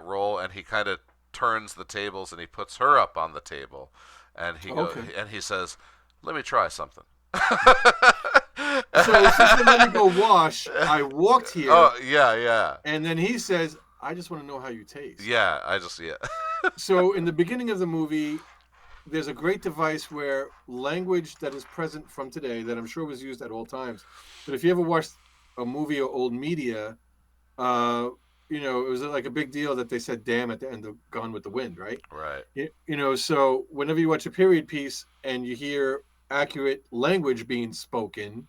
role, and he kind of turns the tables and he puts her up on the table, and he says, "Let me try something." So since let me go wash, I walked here. Oh yeah. And then he says, "I just want to know how you taste." Yeah, So in the beginning of the movie, there's a great device where language that is present from today, that I'm sure was used at all times, but if you ever watched a movie or old media, it was like a big deal that they said "damn" at the end of Gone with the Wind, right? Right. So whenever you watch a period piece and you hear accurate language being spoken,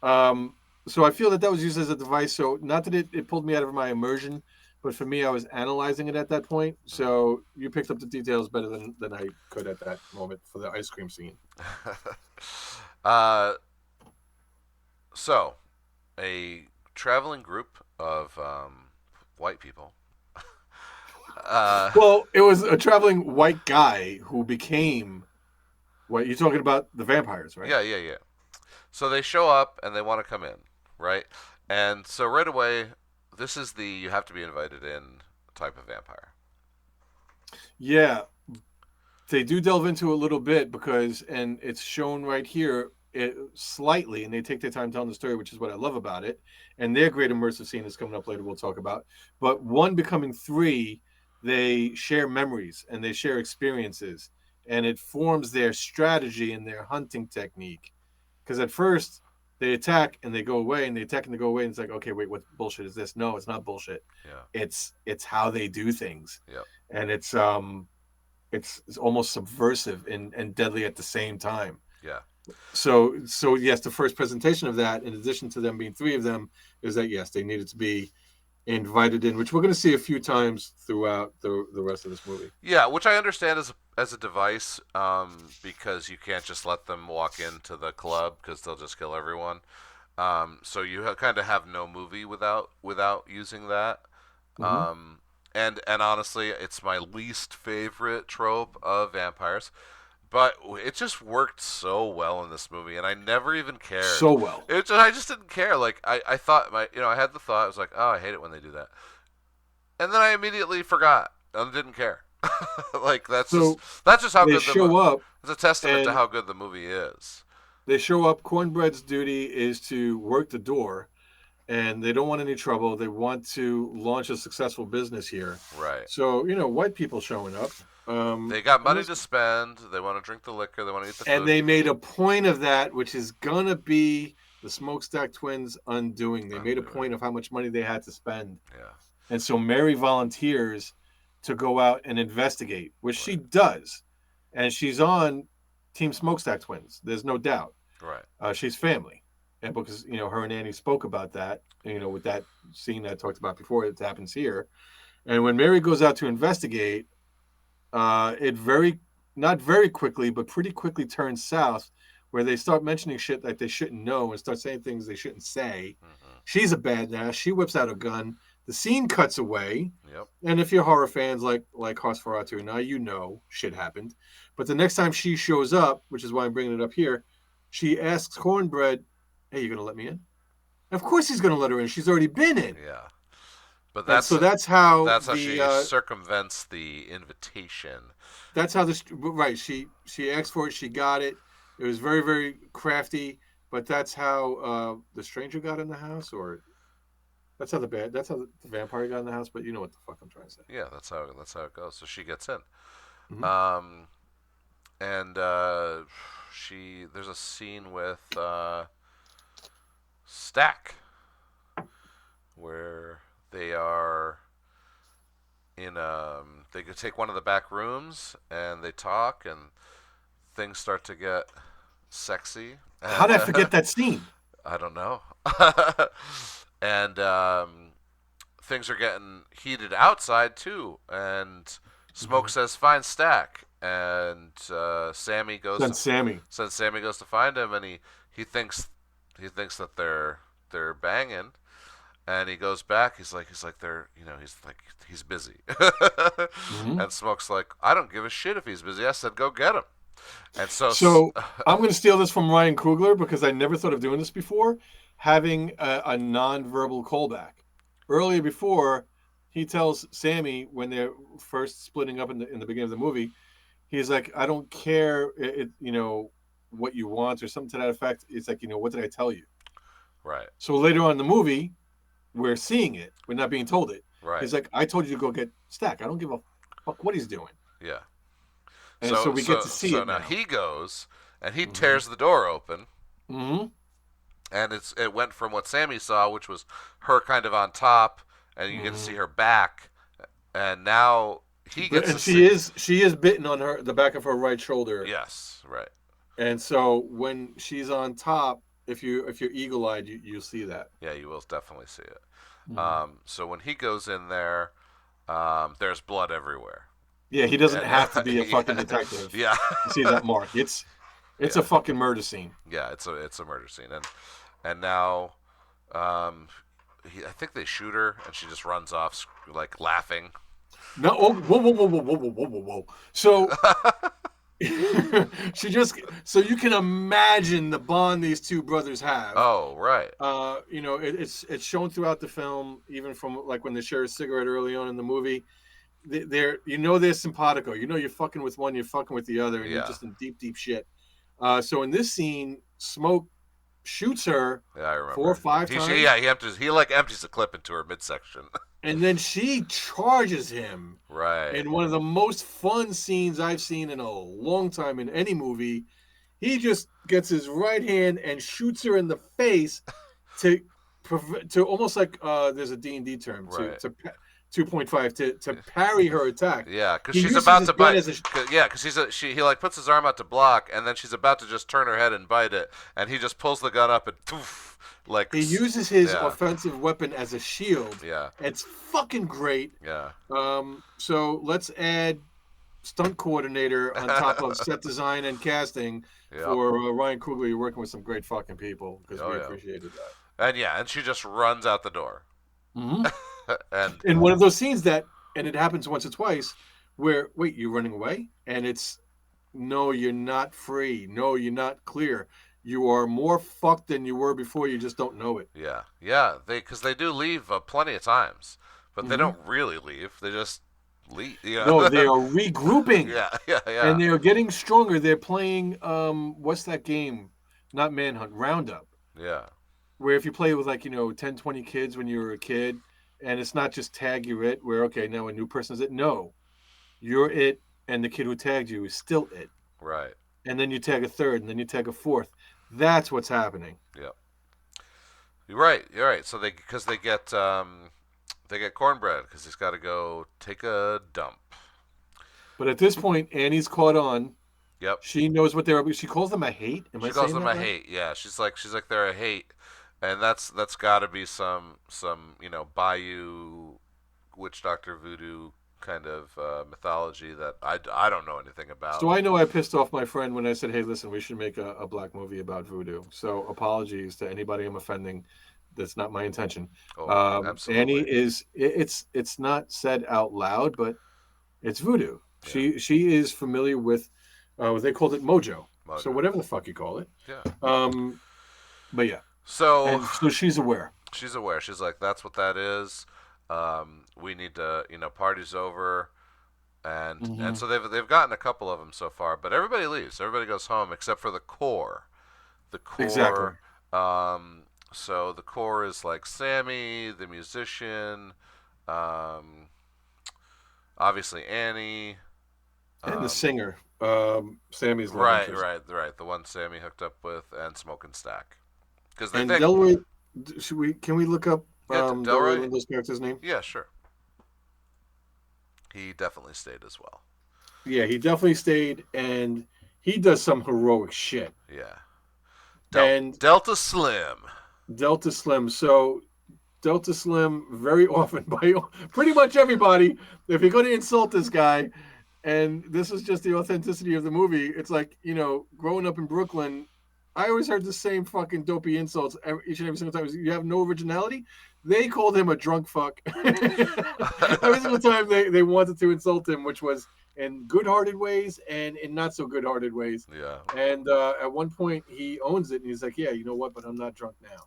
so I feel that was used as a device. So not that it pulled me out of my immersion, but for me, I was analyzing it at that point. So you picked up the details better than I could at that moment for the ice cream scene. So a traveling group of white people. Well, it was a traveling white guy who became what you're talking about, the vampires, right? Yeah. So they show up and they want to come in, right? And so right away, this is the you have to be invited in type of vampire. Yeah, they do delve into a little bit and it's shown right here slightly, and they take their time telling the story, which is what I love about it. And their great immersive scene is coming up later. We'll talk about. But one becoming three, they share memories and they share experiences, and it forms their strategy and their hunting technique. Because at first they attack and they go away, and they attack and they go away, and it's like, okay, wait, what bullshit is this? No, it's not bullshit. Yeah. It's how they do things. Yeah. And it's almost subversive and deadly at the same time. Yeah. So yes, the first presentation of that, in addition to them being three of them, is that yes, they needed to be invited in, which we're going to see a few times throughout the rest of this movie. Yeah, which I understand as a device, because you can't just let them walk into the club because they'll just kill everyone. So you kind of have no movie without using that. Mm-hmm. And honestly, it's my least favorite trope of vampires. But it just worked so well in this movie, and I never even cared. So well. I just didn't care. Like I thought I had the thought. I was like, oh, I hate it when they do that, and then I immediately forgot. and didn't care. Like that's So just how they good show up, It's a testament to and how good the movie is. they show up. Cornbread's duty is to work the door, and they don't want any trouble. They want to launch a successful business here. Right. So, white people showing up. They got money to spend. They want to drink the liquor. They want to eat the food. And they made a point of that, which is going to be the Smokestack Twins' undoing. They made a point of how much money they had to spend. Yeah. And so Mary volunteers to go out and investigate, which she does. And she's on Team Smokestack Twins. There's no doubt. Right. She's family. And because, her and Annie spoke about that, with that scene that I talked about before, it happens here. And when Mary goes out to investigate, it not very quickly, but pretty quickly turns south, where they start mentioning shit that they shouldn't know and start saying things they shouldn't say. Mm-hmm. She's a badass. She whips out a gun. The scene cuts away. Yep. And if you're horror fans like HOS4A2 now, shit happened. But the next time she shows up, which is why I'm bringing it up here, she asks Cornbread, "Hey, you gonna let me in?" And of course he's gonna let her in. She's already been in. Yeah. But that's how she circumvents the invitation. That's how right. She asked for it. She got it. It was very, very crafty. But that's how the stranger got in the house, or that's how the vampire got in the house. But you know what the fuck I'm trying to say. Yeah, that's how it goes. So she gets in. Mm-hmm. And there's a scene with Stack where they are in they could take one of the back rooms and they talk and things start to get sexy. How did I forget that scene? I don't know. And things are getting heated outside too. And Smoke says, "Find Stack." And Sammy goes. Sammy goes to find him, and he thinks that they're banging. And he goes back. He's like he's busy. Mm-hmm. And Smoke's like, "I don't give a shit if he's busy." I said, "Go get him." And so I'm going to steal this from Ryan Coogler because I never thought of doing this before. Having a non-verbal callback. Earlier before, he tells Sammy when they're first splitting up in the beginning of the movie, he's like, "I don't care, what you want," or something to that effect. It's like, "What did I tell you?" Right. So later on in the movie, we're seeing it. We're not being told it. Right. He's like, "I told you to go get Stack. I don't give a fuck what he's doing." Yeah. And so we get to see it. So now he goes and he tears the door open. Mm-hmm. And it went from what Sammy saw, which was her kind of on top, and you get to see her back, and now he gets. And she is bitten on the back of her right shoulder. Yes, right. And so when she's on top, if you're eagle-eyed, you'll see that. Yeah, you will definitely see it. Mm-hmm. So when he goes in there, there's blood everywhere. Yeah, he doesn't have to be a fucking detective. Yeah, to see that mark. It's a fucking murder scene. Yeah, it's a murder scene, and now, I think they shoot her, and she just runs off like laughing. No, whoa. So so you can imagine the bond these two brothers have. Oh, right. It's shown throughout the film, even from like when they share a cigarette early on in the movie. They're simpatico. You're fucking with one, you're fucking with the other, and you're just in deep shit. So in this scene, Smoke shoots her 4 or 5 times. He empties the clip into her midsection. And then she charges him. Right. And one of the most fun scenes I've seen in a long time in any movie, he just gets his right hand and shoots her in the face to almost like there's a D&D term to 2.5 to parry her attack. Yeah, because she's about to bite. Because he puts his arm out to block, and then she's about to just turn her head and bite it, and he just pulls the gun up and he uses his offensive weapon as a shield. Yeah, it's fucking great. Yeah. So let's add stunt coordinator on top of set design and casting for Ryan Coogler. You're working with some great fucking people because we appreciated that. And she just runs out the door. Mm-hmm. And in one of those scenes and it happens once or twice where, wait, you're running away? And it's, no, you're not free. No, you're not clear. You are more fucked than you were before. You just don't know it. Yeah. Because they do leave plenty of times, but they don't really leave. They just No, they are regrouping. Yeah, yeah, yeah. And they are getting stronger. They're playing what's that game? Not Manhunt, Roundup. Yeah. Where if you play with 10, 20 kids when you were a kid, and it's not just tag you're it, where okay, now a new person is it. No. You're it, and the kid who tagged you is still it. Right. And then you tag a third, and then you tag a fourth. That's what's happening. Yeah. You're right. You're right. So they get cornbread because he's got to go take a dump. But at this point, Annie's caught on. Yep. She knows what they're. She calls them a hate. Am I She calls saying them that a right? hate. Yeah. She's like they're a hate, and that's got to be some Bayou witch doctor voodoo kind of mythology that I don't know anything about. So I know I pissed off my friend when I said, "Hey, listen, we should make a black movie about voodoo." So apologies to anybody I'm offending. That's not my intention. Oh, absolutely. Annie is. It's not said out loud, but it's voodoo. Yeah. She is familiar with. They called it mojo. Mojo. So whatever the fuck you call it. Yeah. But yeah. So She's aware. She's aware. She's like, that's what that is. We need to, party's over, and so they've gotten a couple of them so far, but everybody leaves. Everybody goes home except for the core. The core. Exactly. So the core is like Sammy, the musician, obviously Annie, And the singer, Sammy's love right, interest. right. The one Sammy hooked up with, and Smoke and Stack. Because they And think, Delroy, can we look up Yeah, Delroy Delroy? Lindo's character's name? yeah, sure. He definitely stayed as well. Yeah, he definitely stayed, and he does some heroic shit. Yeah. And Delta Slim. Delta Slim. So Delta Slim, very often by pretty much everybody, if you're going to insult this guy, and this is just the authenticity of the movie, it's like, growing up in Brooklyn, I always heard the same fucking dopey insults each and every single time. You have no originality. They called him a drunk fuck. Every single time they wanted to insult him, which was in good-hearted ways and in not so good-hearted ways. Yeah. And at one point, he owns it, and he's like, yeah, you know what, but I'm not drunk now.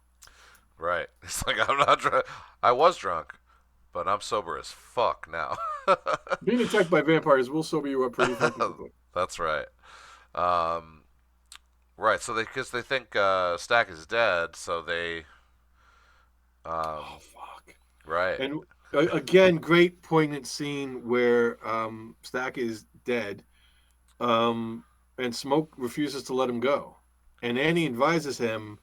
Right. It's like, I'm not drunk. I was drunk, but I'm sober as fuck now. Being attacked by vampires will sober you up pretty fucking quickly. That's right. Right. So because they think Stack is dead, so they. Oh, fuck. Right. And again, great poignant scene where Stack is dead, and Smoke refuses to let him go. And Annie advises him,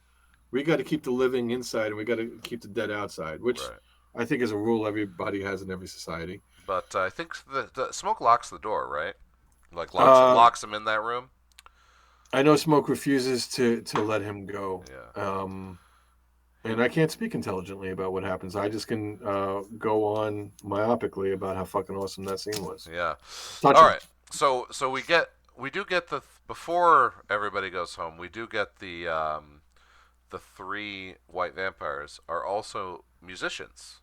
we got to keep the living inside and we got to keep the dead outside, which Right. I think is a rule everybody has in every society. But I think the Smoke locks the door, right? Like locks him in that room. I know Smoke refuses to let him go. Yeah. And I can't speak intelligently about what happens. I just can go on myopically about how fucking awesome that scene was. Yeah. Touching. All right. So we do get before everybody goes home. We do get the three white vampires are also musicians.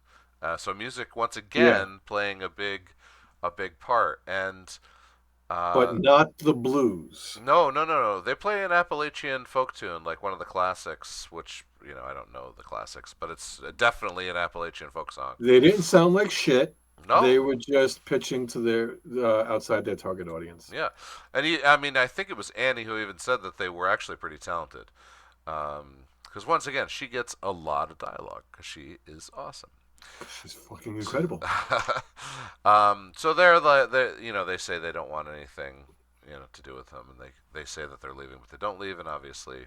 So music once again playing a big part, and but not the blues. No. They play an Appalachian folk tune, like one of the classics, which I don't know the classics, but it's definitely an Appalachian folk song. They didn't sound like shit. No, they were just pitching to their outside their target audience. Yeah, and I think it was Annie who even said that they were actually pretty talented. Because once again, she gets a lot of dialogue because she is awesome. She's fucking incredible. So they say they don't want anything, to do with them, and they say that they're leaving, but they don't leave, and obviously,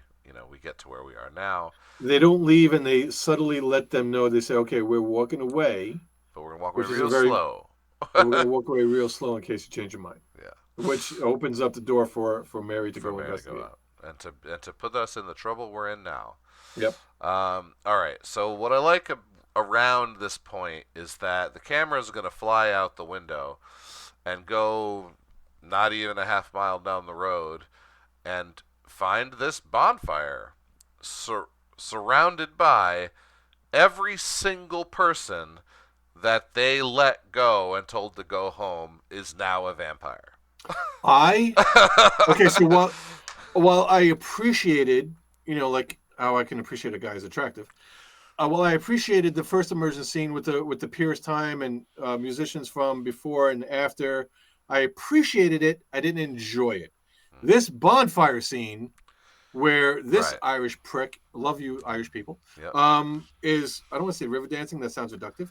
we get to where we are now. They don't leave, and they subtly let them know. They say, "Okay, we're walking away, but we're gonna walk away real slow. We're gonna walk away real slow in case you change your mind." Yeah. Which opens up the door for Mary to go investigate. To go out and to put us in the trouble we're in now. Yep. All right. So what I like around this point is that the camera is going to fly out the window and go not even a half mile down the road and find this bonfire surrounded by every single person that they let go and told to go home is now a vampire. Okay, so while I appreciated, like how I can appreciate a guy is attractive, Well, I appreciated the first immersion scene with the Pierce Time and musicians from before and after. I appreciated it. I didn't enjoy it. This bonfire scene where this Right. Irish prick, love you Irish people, Yep. is, I don't want to say river dancing. That sounds reductive.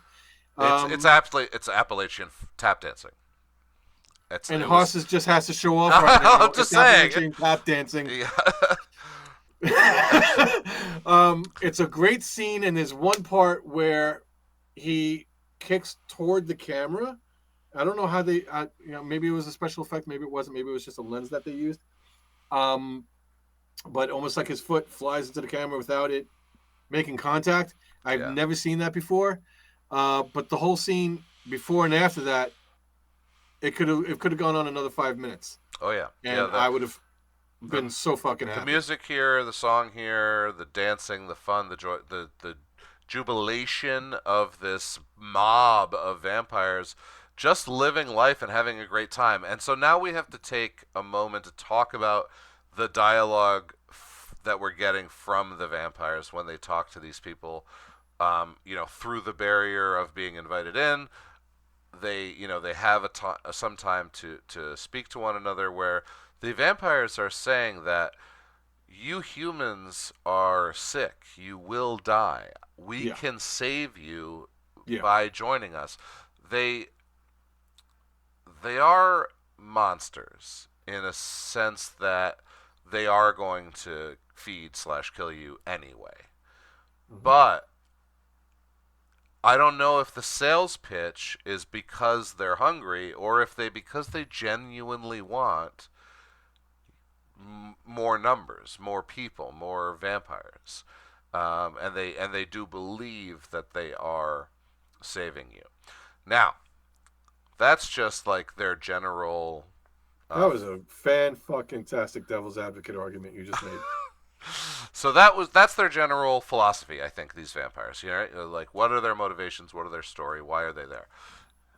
It's Appalachian tap dancing. And It was. Horses just has to show off right now. I'm just It's saying. Appalachian tap dancing. Yeah. It's a great scene, and there's one part where he kicks toward the camera. I don't know how they, maybe it was a special effect, maybe it wasn't, maybe it was just a lens that they used. But almost like his foot flies into the camera without it making contact. I've never seen that before. But the whole scene before and after that, it could have gone on another 5 minutes. Oh yeah. And I would have been so fucking happy. The music here, the song here, the dancing, the fun, the joy, the jubilation of this mob of vampires just living life and having a great time. And so now we have to take a moment to talk about the dialogue that we're getting from the vampires when they talk to these people, through the barrier of being invited in. They have some time to speak to one another, where the vampires are saying that you humans are sick. You will die. We can save you by joining us. They are monsters in a sense that they are going to feed/kill you anyway. Mm-hmm. But I don't know if the sales pitch is because they're hungry or if because they genuinely want more numbers, more people, more vampires, and they do believe that they are saving you. Now, that's just like their general. That was a fan-fucking-tastic devil's advocate argument you just made. So that's their general philosophy, I think, these vampires. Like, what are their motivations? What are their story? Why are they there?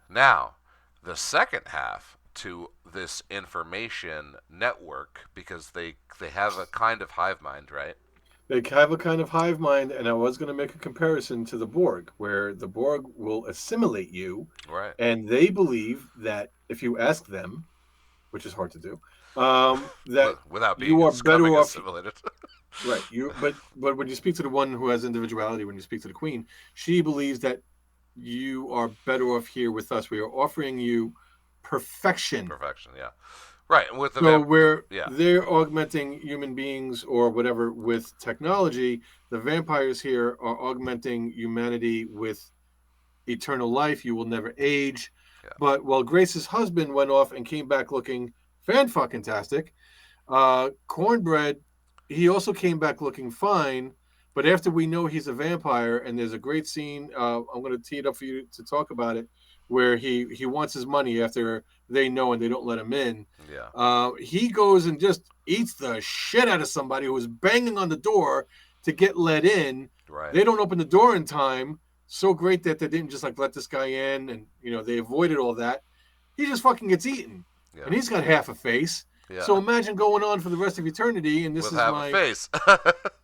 Now, the second half to this information network, because they have a kind of hive mind, right? They have a kind of hive mind, and I was going to make a comparison to the Borg, where the Borg will assimilate you, right? And they believe that if you ask them, which is hard to do, that without being you are better off assimilated. Right. But when you speak to the one who has individuality, when you speak to the queen, she believes that you are better off here with us. We are offering you perfection. Perfection, yeah. Right. With the they're augmenting human beings or whatever with technology, the vampires here are augmenting humanity with eternal life. You will never age. Yeah. But while Grace's husband went off and came back looking fan-fucking-tastic, Cornbread, he also came back looking fine, but after we know he's a vampire, and there's a great scene, I'm going to tee it up for you to talk about it, where he wants his money after they know and they don't let him in. Yeah. He goes and just eats the shit out of somebody who was banging on the door to get let in. Right. They don't open the door in time. So great that they didn't just let this guy in, and they avoided all that. He just fucking gets eaten, and he's got half a face. Yeah. So imagine going on for the rest of eternity, and this is my face.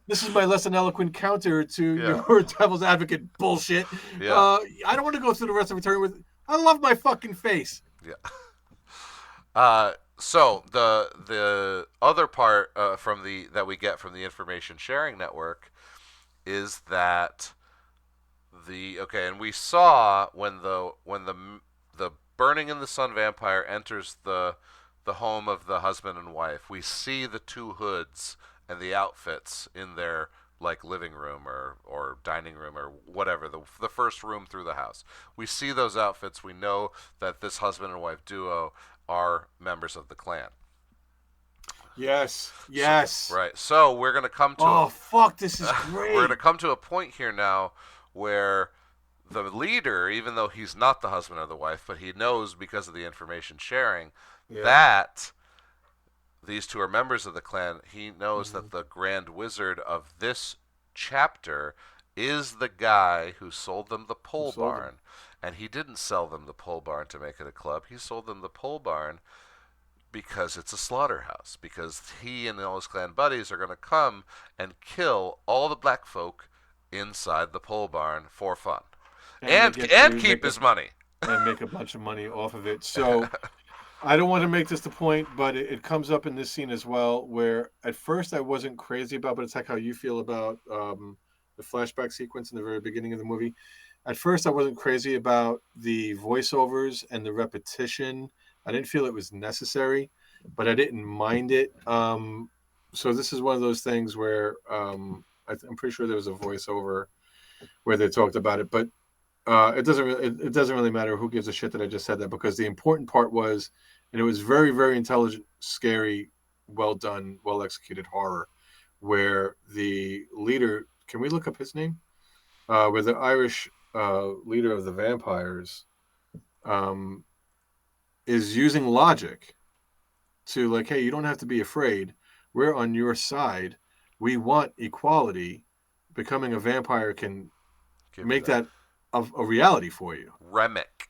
This is my less than eloquent counter to your devil's advocate bullshit. Yeah. I don't want to go through the rest of eternity with. I love my fucking face. Yeah. So the other part that we get from the information sharing network is that and we saw when the burning in the sun vampire enters the home of the husband and wife, we see the two hoods and the outfits in their living room or dining room or whatever, the first room through the house. We see those outfits. We know that this husband and wife duo are members of the clan. Yes. Right. So we're going to come to this is great. We're going to come to a point here now where the leader, even though he's not the husband or the wife, but he knows because of the information sharing that these two are members of the clan. He knows that the Grand Wizard of this chapter is the guy who sold them the pole barn. And he didn't sell them the pole barn to make it a club. He sold them the pole barn because it's a slaughterhouse. Because he and all his clan buddies are going to come and kill all the black folk inside the pole barn for fun, And and keep his money. And make a bunch of money off of it. So I don't want to make this the point, but it comes up in this scene as well, where at first I wasn't crazy about, but it's like how you feel about the flashback sequence in the very beginning of the movie. At first I wasn't crazy about the voiceovers and the repetition. I didn't feel it was necessary, but I didn't mind it. So this is one of those things where I'm pretty sure there was a voiceover where they talked about it, but it doesn't really matter who gives a shit that I just said that, because the important part was, and it was very, very intelligent, scary, well done, well executed horror, where the leader, can we look up his name? Where the Irish leader of the vampires is using logic to, like, hey, you don't have to be afraid. We're on your side. We want equality. Becoming a vampire can make that a reality for you. Remick.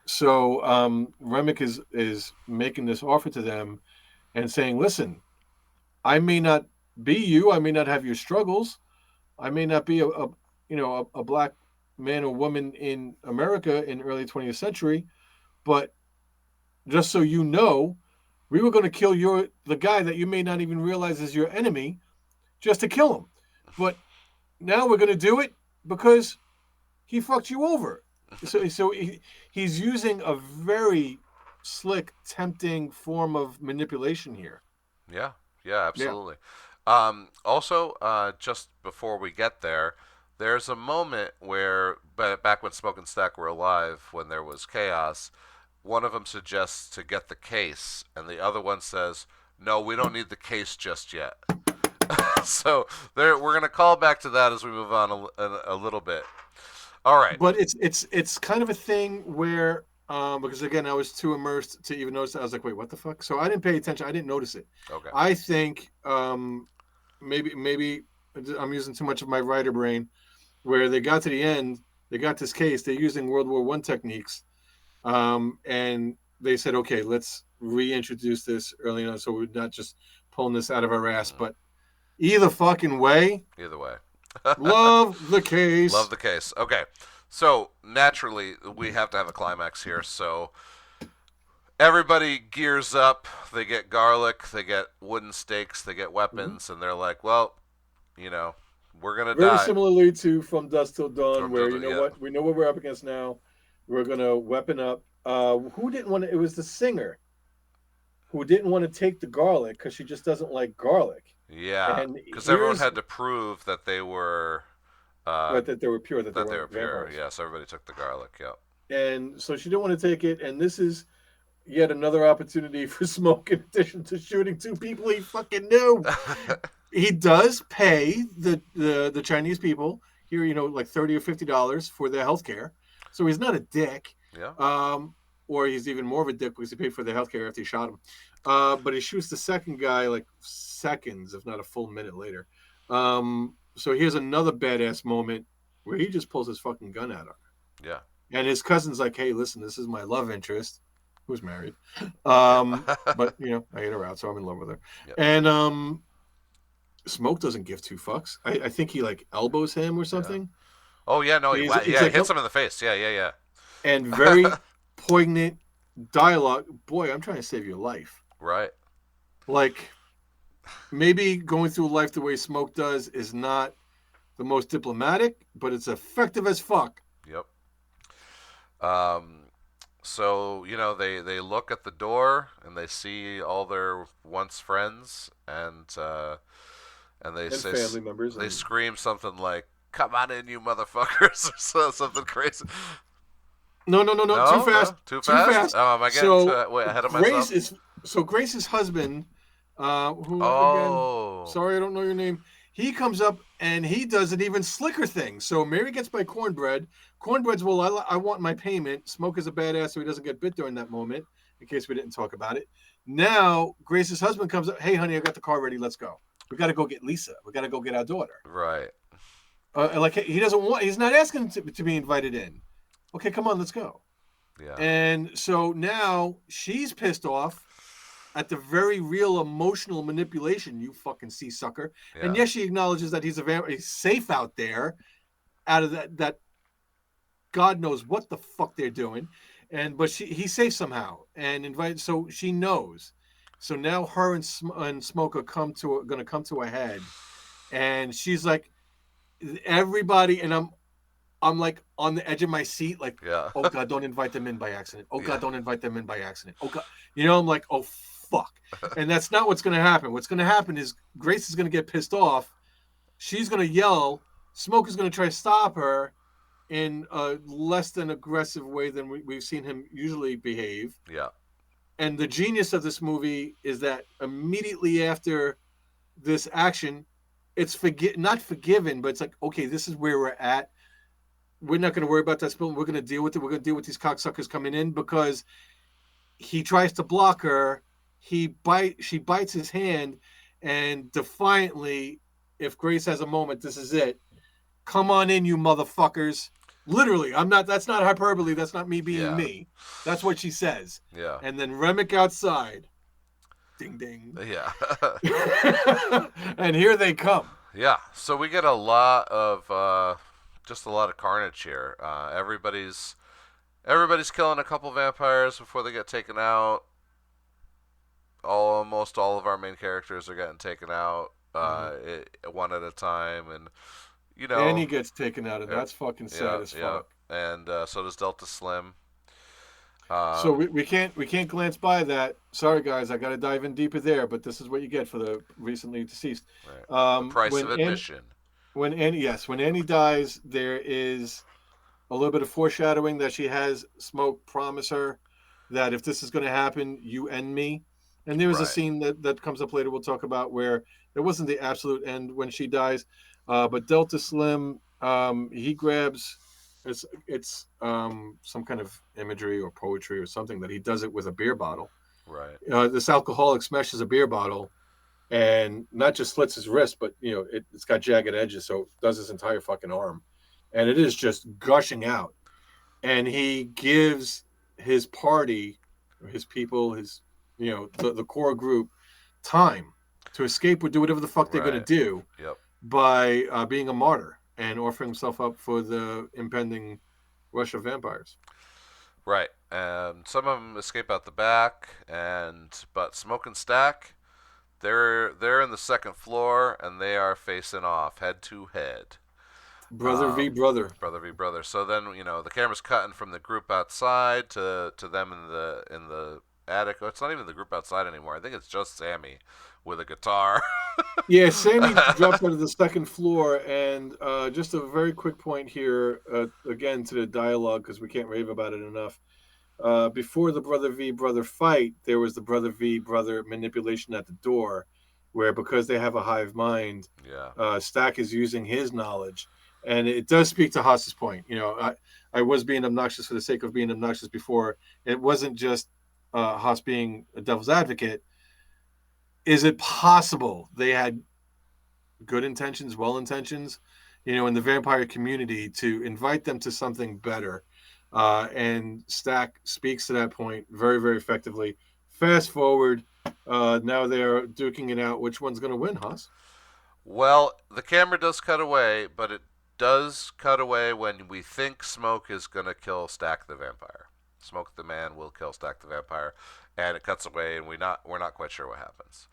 So Remick is making this offer to them and saying, listen, I may not be you. I may not have your struggles. I may not be a black man or woman in America in early 20th century, but just so you know, we were going to kill the guy that you may not even realize is your enemy, just to kill him. But now we're going to do it because he fucked you over. So he's using a very slick, tempting form of manipulation here. Yeah, absolutely. Yeah. Also, just before we get there, there's a moment where, back when Smoke and Stack were alive, when there was chaos, one of them suggests to get the case, and the other one says, no, we don't need the case just yet. So we're going to call back to that as we move on a little bit. All right. But it's kind of a thing where, because again, I was too immersed to even notice that. I was like, wait, what the fuck? So I didn't pay attention. I didn't notice it. Okay. I think maybe I'm using too much of my writer brain, where they got to the end, they got this case, they're using World War I techniques, and they said, okay, let's reintroduce this early on so we're not just pulling this out of our ass. But either way. Love the case. Love the case. Okay. So, naturally, we have to have a climax here. So, everybody gears up. They get garlic. They get wooden stakes. They get weapons. And they're like, well, we're going to die. Very similarly to From Dusk Till Dawn, where, what? We know what we're up against now. We're going to weapon up. Who didn't want to? It was the singer who didn't want to take the garlic because she just doesn't like garlic. Yeah, because everyone had to prove that they were... that they were pure, that they were pure. Vampires. Yeah, so everybody took the garlic, yeah. And so she didn't want to take it, and this is yet another opportunity for Smoke, in addition to shooting two people he fucking knew. He does pay the Chinese people here, like $30 or $50 for their health care. So he's not a dick. Yeah. Or he's even more of a dick because he paid for the health care after he shot him. But he shoots the second guy like seconds, if not a full minute later. So here's another badass moment where he just pulls his fucking gun out of her. Yeah. And his cousin's like, hey, listen, this is my love interest, who's married. But, I ate her out, so I'm in love with her. Yep. And Smoke doesn't give two fucks. I think he, like, elbows him or something. Yeah. Oh, yeah, no, he hits him in the face. Yeah. And very poignant dialogue. Boy, I'm trying to save your life. Right. Like, maybe going through life the way Smoke does is not the most diplomatic, but it's effective as fuck. Yep. So, they look at the door and they see all their once friends and they say family members. They scream something like, "Come on in, you motherfuckers," or something crazy. No, too fast. Too fast? Oh, am I getting ahead of myself? Grace's husband, again, sorry, I don't know your name. He comes up and he does an even slicker thing. So Mary gets by Cornbread. Cornbread's, well, I want my payment. Smoke is a badass, so he doesn't get bit during that moment, in case we didn't talk about it. Now, Grace's husband comes up, hey, honey, I got the car ready. Let's go. We got to go get Lisa. We got to go get our daughter. Right. He's not asking to be invited in. Okay, come on, let's go. Yeah. And so now she's pissed off at the very real emotional manipulation, you fucking sea sucker. Yeah. And yes, she acknowledges that he's safe out there, out of that God knows what the fuck they're doing, but he's safe somehow and invited. So she knows. So now her and Smoke are going to come to a head, and she's like, everybody, and I'm like on the edge of my seat, like, Yeah. oh God, don't invite them in by accident. Oh God, Yeah. don't invite them in by accident. Oh God, I'm like, oh fuck, and that's not what's going to happen. What's going to happen is Grace is going to get pissed off. She's going to yell. Smoke is going to try to stop her in a less than aggressive way than we've seen him usually behave. Yeah. And the genius of this movie is that immediately after this action, it's not forgiven, but it's like, okay, this is where we're at. We're not going to worry about that spill. We're going to deal with it. We're going to deal with these cocksuckers coming in, because he tries to block her. She bites his hand, and defiantly, if Grace has a moment, this is it. Come on in, you motherfuckers. Literally, that's not hyperbole. That's not me being me. That's what she says. Yeah. And then Remick outside. Ding, ding. Yeah. And here they come. Yeah. So we get a lot of just a lot of carnage here. Everybody's killing a couple vampires before they get taken out. Almost all of our main characters are getting taken out one at a time, and Annie gets taken out, and that's fucking sad as fuck. And so does Delta Slim. So we can't glance by that. Sorry guys, I got to dive in deeper there, but this is what you get for the recently deceased. Right. The price of admission. When Annie dies, there is a little bit of foreshadowing that she has Smoke promise her that if this is going to happen, you end me. And there is a scene that comes up later we'll talk about where it wasn't the absolute end when she dies, but Delta Slim, he grabs, it's some kind of imagery or poetry or something that he does it with a beer bottle. Right. This alcoholic smashes a beer bottle and not just slits his wrist, but it's got jagged edges, so it does his entire fucking arm, and it is just gushing out. And he gives his party, or his people, his the core group, time to escape or do whatever the fuck they're going to do. Yep. By being a martyr and offering himself up for the impending rush of vampires. Right, and some of them escape out the back, but Smoke and Stack, they're in the second floor, and they are facing off head to head. Brother v brother. Brother v brother. So then the camera's cutting from the group outside to them in the attic. Oh, it's not even the group outside anymore. I think it's just Sammy with a guitar. Yeah, Sammy drops out of the second floor, and just a very quick point here, again to the dialogue, because we can't rave about it enough. Before the brother v brother fight, there was the brother v brother manipulation at the door, where because they have a hive mind, Stack is using his knowledge, and it does speak to Haas's point. I was being obnoxious for the sake of being obnoxious before. It wasn't just Haas being a devil's advocate. Is it possible they had good intentions, well intentions, in the vampire community to invite them to something better? And Stack speaks to that point very, very effectively. Fast forward, now they're duking it out. Which one's going to win, Haas? Well, the camera does cut away, but it does cut away when we think Smoke is going to kill Stack the vampire. Smoke the man will kill Stack the vampire, and it cuts away, and we're not quite sure what happens.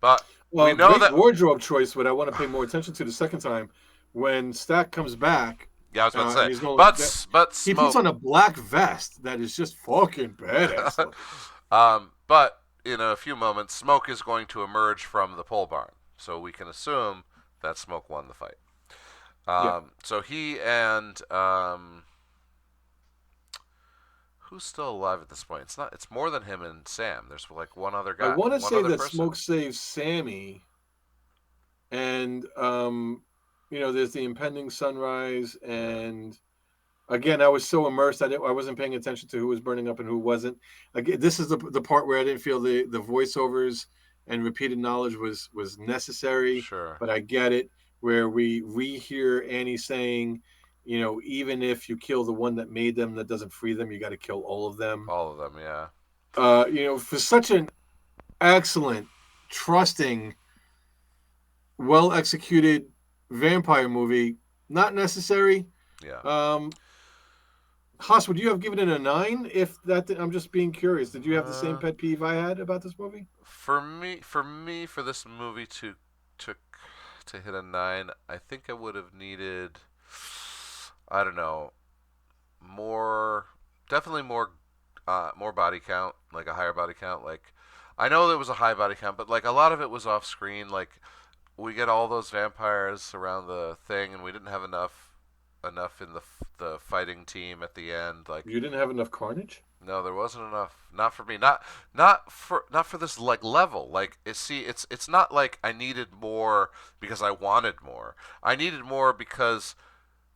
But we know that wardrobe choice. What I want to pay more attention to the second time, when Stack comes back. Yeah, I was about to say. But he puts on a black vest that is just fucking badass. But in a few moments, Smoke is going to emerge from the pole barn, so we can assume that Smoke won the fight. So he and who's still alive at this point? It's more than him and Sam. There's like one other guy. I want to say that person. Smoke saves Sammy, and there's the impending sunrise, and again, I was so immersed I wasn't paying attention to who was burning up and who wasn't. Again, this is the part where I didn't feel the voiceovers and repeated knowledge was necessary. Sure. But I get it, where we rehear Annie saying, even if you kill the one that made them, that doesn't free them, you got to kill all of them. All of them, yeah. For such an excellent, trusting, well executed vampire movie, not necessary. Yeah. Haas, would you have given it a 9? If that, I'm just being curious. Did you have the same Uh, pet peeve I had about this movie? for this movie to to hit a 9, I think I would have needed, I don't know, more, definitely more body count, like a higher body count. Like, I know there was a high body count, but like a lot of it was off screen. Like, we get all those vampires around the thing, and we didn't have enough in the fighting team at the end. Like, You didn't have enough carnage? no, there wasn't enough. Not for me. Not for this like level. Like, it's not like I needed more because I wanted more. I needed more because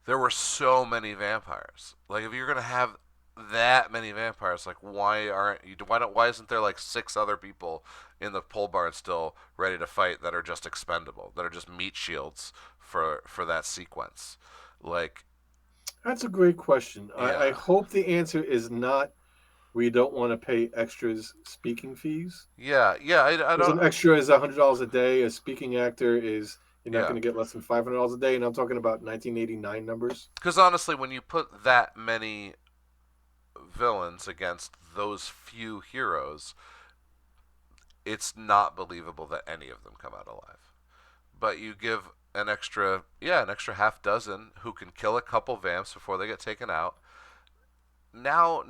there were so many vampires. Like, if you're gonna have that many vampires, like, why isn't there like 6 other people in the pole barn still ready to fight that are just expendable, that are just meat shields for that sequence? Like, That's a great question. I yeah, hope the answer is not we don't want to pay extras speaking fees. yeah. I Because don't. an extra is $100 a day. A speaking actor is you're not Yeah, going to get less than $500 a day, and I'm talking about 1989 numbers. because honestly, when you put that many villains against those few heroes, it's not believable that any of them come out alive. But you give an extra half dozen who can kill a couple vamps before they get taken out. Now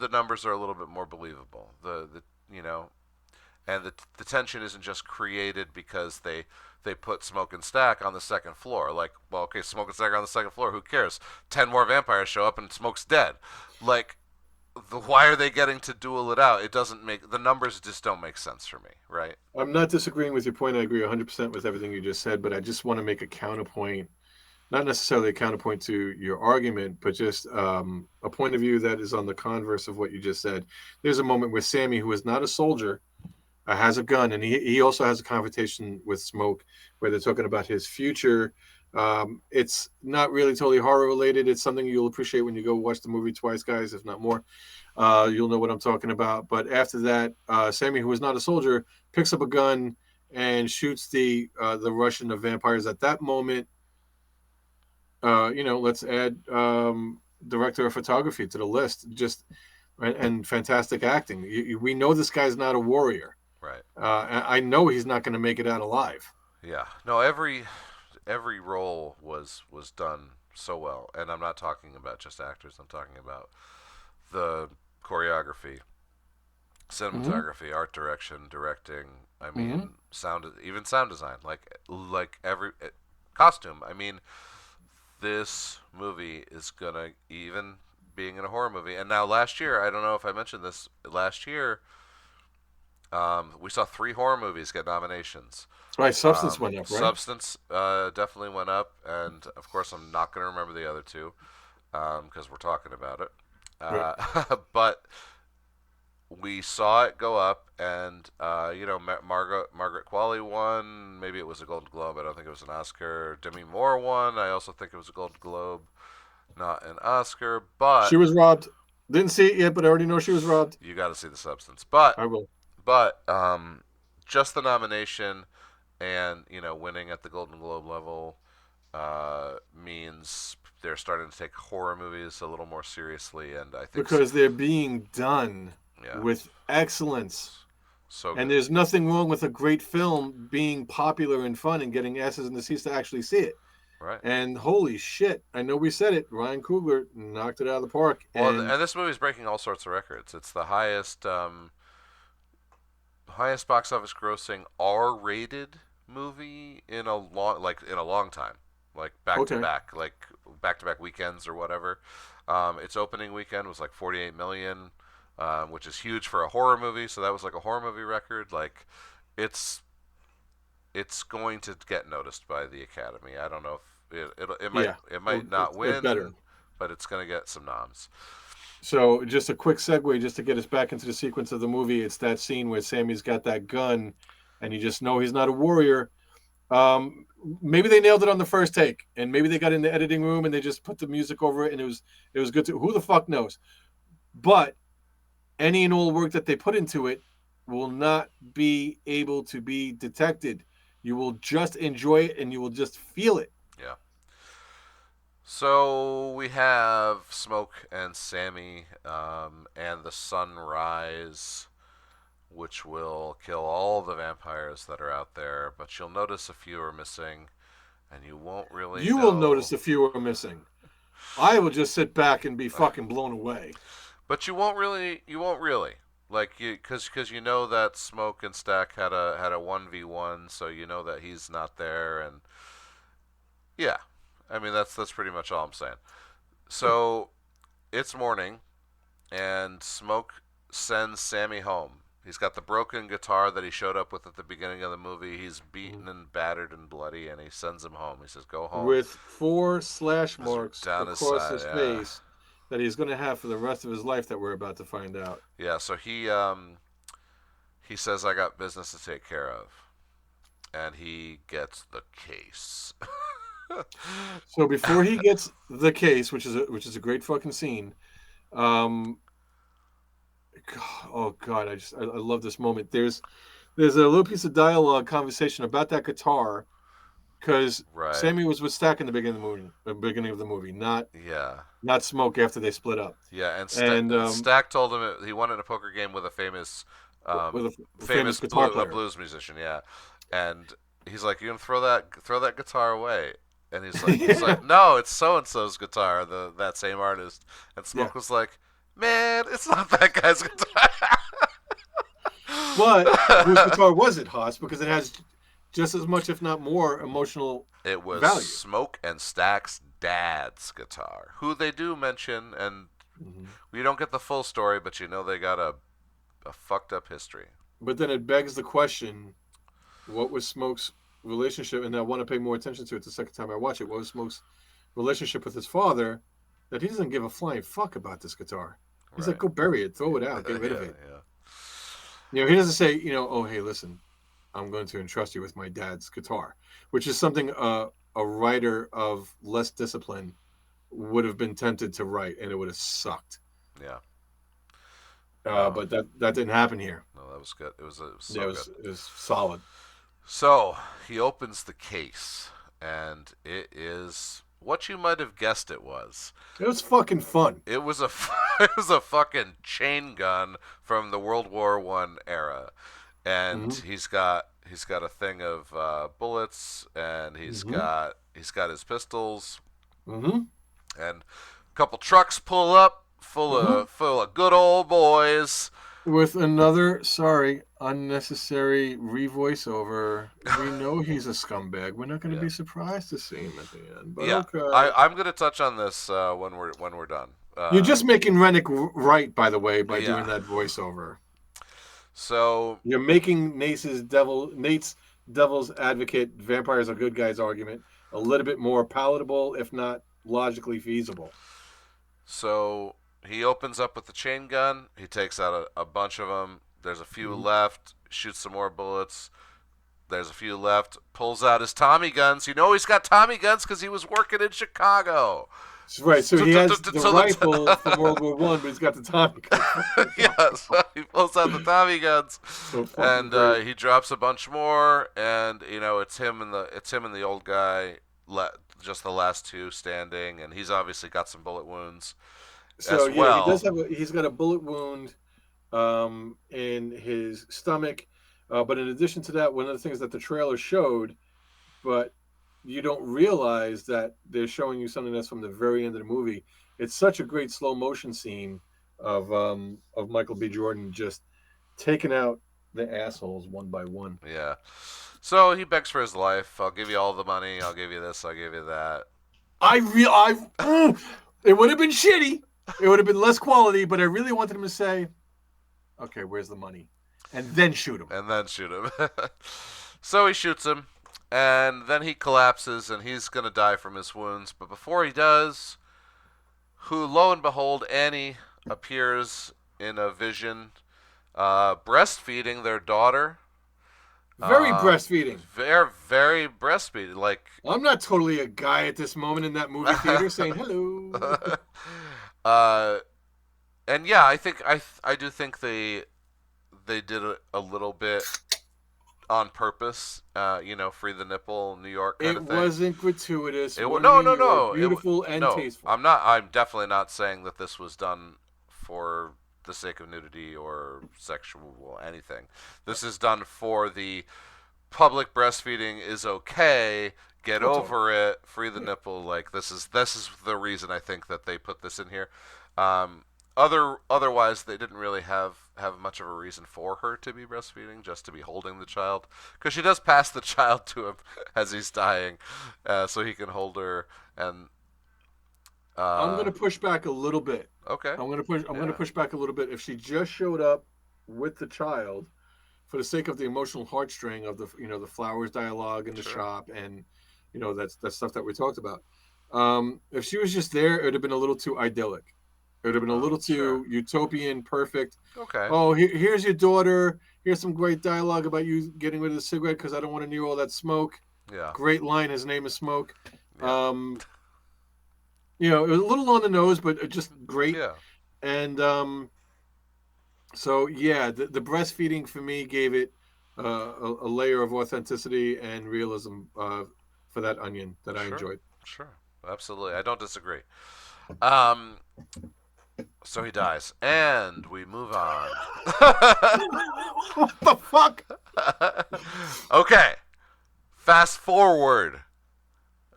the numbers are a little bit more believable. The you know, and the tension isn't just created because they put Smoke and Stack on the second floor. Like, well, okay, Smoke and Stack are on the second floor. Who cares? 10 more vampires show up and Smoke's dead. Like, why are they getting to duel it out? It doesn't make the numbers just don't make sense for me, right? I'm not disagreeing with your point. I agree 100% with everything you just said, but I just want to make a counterpoint, not necessarily a counterpoint to your argument, but just a point of view that is on the converse of what you just said. There's a moment where Sammy, who is not a soldier, has a gun, and he also has a conversation with Smoke where they're talking about his future. It's not really totally horror related. It's something you'll appreciate when you go watch the movie twice, guys, if not more. You'll know what I'm talking about. But after that, Sammy, who is not a soldier, picks up a gun and shoots the Russian of vampires. At that moment, let's add director of photography to the list. Just and fantastic acting. We know this guy's not a warrior. Right. I know he's not going to make it out alive. Yeah. No, every role was done so well, and I'm not talking about just actors. I'm talking about the choreography, Mm-hmm. cinematography, art direction, directing. I Mm-hmm. mean, even sound design, like every costume. I mean, this movie is gonna, even being in a horror movie. And now last year, I don't know if I mentioned this last year, we saw 3 horror movies get nominations. Right, substance went up, right? Substance definitely went up, and of course, I'm not going to remember the other two because we're talking about it. Right. But we saw it go up, and Margaret Qualley won. Maybe it was a Golden Globe. I don't think it was an Oscar. Demi Moore won. I also think it was a Golden Globe, not an Oscar. She But was robbed. Didn't see it yet, but I already know she was robbed. you got to see the substance. But I will. but just the nomination and winning at the Golden Globe level means they're starting to take horror movies a little more seriously, and I think Because they're being done yeah, with excellence. so And good. there's nothing wrong with a great film being popular and fun and getting asses in the seats to actually see it. Right. And holy shit, I know we said it. Ryan Coogler knocked it out of the park. Well, And and this movie is breaking all sorts of records. It's the highest box office grossing R-rated movie in a long time, like okay, back to back weekends or whatever. Its opening weekend was like 48 million, which is huge for a horror movie. So that was like a horror movie record. Like, it's it's going to get noticed by the Academy. I don't know if yeah, it well, might not it better. win, but it's going to get some noms. So just a quick segue, just to get us back into the sequence of the movie. It's that scene where Sammy's got that gun, and you just know he's not a warrior. Um, Maybe they nailed it on the first take, and maybe they got in the editing room and they just put the music over it, and it was good to. Who the fuck knows? But any and all work that they put into it will not be able to be detected. You will just enjoy it and you will just feel it. Yeah. So we have Smoke and Sammy and the sunrise, which will kill all the vampires that are out there, but you'll notice a few are missing, and you won't really You know. will notice a few are missing. I will just sit back and be fucking blown away. But you won't really, like because you know that Smoke and Stack had a 1v1, so you know that he's not there, and yeah, I mean that's pretty much all I'm saying. So it's morning, and Smoke sends Sammy home. He's got the broken guitar that he showed up with at the beginning of the movie. He's beaten and battered and bloody, and he sends him home. He says, "Go home." With 4 slash marks down across side, his yeah. face that he's going to have for the rest of his life that we're about to find out. Yeah, so he says, "I got business to take care of," and he gets the case. So before he gets the case, which is a great fucking scene, oh god, I love this moment. There's a little piece of dialogue conversation about that guitar because Right. Sammy was with Stack in the beginning of the movie, not Smoke after they split up. Yeah, and Stack told him he wanted a poker game with a famous guitar player. blues musician. Yeah, and he's like, "You gonna throw that guitar away?" And he's like, "No, it's so and so's guitar, that same artist." And Smoke was like, "Man, it's not that guy's guitar." But whose guitar was it, Haas? Because it has just as much, if not more, emotional value. It was Smoke and Stack's dad's guitar, who they do mention, and we don't get the full story, but you know they got a fucked up history. But then it begs the question, what was Smoke's relationship, and I want to pay more attention to it the second time I watch it, what was Smoke's relationship with his father, that he doesn't give a flying fuck about this guitar. He's like, go bury it, throw it out, get rid of it. Yeah. You know, he doesn't say, oh, hey, listen, I'm going to entrust you with my dad's guitar, which is something a writer of less discipline would have been tempted to write, and it would have sucked. Yeah. But that didn't happen here. No, that was good. It was good. It was solid. So he opens the case, and it is what you might have guessed it was. It was fucking fun. It was a fucking chain gun from the World War I era, and he's got a thing of bullets, and he's got his pistols, and a couple trucks pull up full of good old boys. With another, unnecessary re-voiceover. We know he's a scumbag. We're not going to be surprised to see him at the end. But okay. I'm going to touch on this when we're done. You're just making Rennick right, by the way, by doing that voiceover. So you're making Nate's devil's advocate, vampires are good guys argument a little bit more palatable, if not logically feasible. So he opens up with the chain gun. He takes out a bunch of them. There's a few left. Shoots some more bullets. There's a few left. Pulls out his Tommy guns. You know he's got Tommy guns because he was working in Chicago. Right, so he has the rifle from World War I, but he's got the Tommy guns. Yeah, so he pulls out the Tommy guns, and he drops a bunch more. And it's him and the old guy, just the last two standing, and he's obviously got some bullet wounds. So he does have. He's got a bullet wound in his stomach, but in addition to that, one of the things that the trailer showed, but you don't realize that they're showing you something that's from the very end of the movie. It's such a great slow motion scene of Michael B. Jordan just taking out the assholes one by one. Yeah. So he begs for his life. I'll give you all the money. I'll give you this. I'll give you that. It would have been shitty. It would have been less quality, but I really wanted him to say, okay, where's the money? And then shoot him. So he shoots him, and then he collapses, and he's going to die from his wounds. But before he does, lo and behold, Annie appears in a vision, breastfeeding their daughter. Very breastfeeding. Very, very breastfeeding. Like, I'm not totally a guy at this moment in that movie theater saying hello. And yeah, I do think they did a little bit on purpose. Free the nipple, New York kind It of thing. wasn't gratuitous. One No, New no, York, no. beautiful and No. tasteful. I'm definitely not saying that this was done for the sake of nudity or sexual anything. This is done for the public breastfeeding is okay. Get Oh, totally. over it. Free the Yeah. nipple. Like this is the reason I think that they put this in here. Otherwise they didn't really have much of a reason for her to be breastfeeding, just to be holding the child, because she does pass the child to him as he's dying, so he can hold her. And I'm gonna push back a little bit. okay, I'm gonna yeah, push back a little bit. If she just showed up with the child, for the sake of the emotional heartstring of the flowers dialogue in the sure, shop, and that's stuff that we talked about. If she was just there, it would have been a little too idyllic. It would have been a little sure, too utopian, perfect. okay, Oh, here's your daughter. Here's some great dialogue about you getting rid of the cigarette because I don't want to near all that smoke. yeah, Great line. His name is Smoke. yeah, Um, it was a little on the nose, but just great. yeah, And so yeah, the breastfeeding for me gave it a layer of authenticity and realism for that onion that I sure, enjoyed. sure, absolutely. I don't disagree. Um, so he dies, and we move on. What the fuck? Okay, fast forward.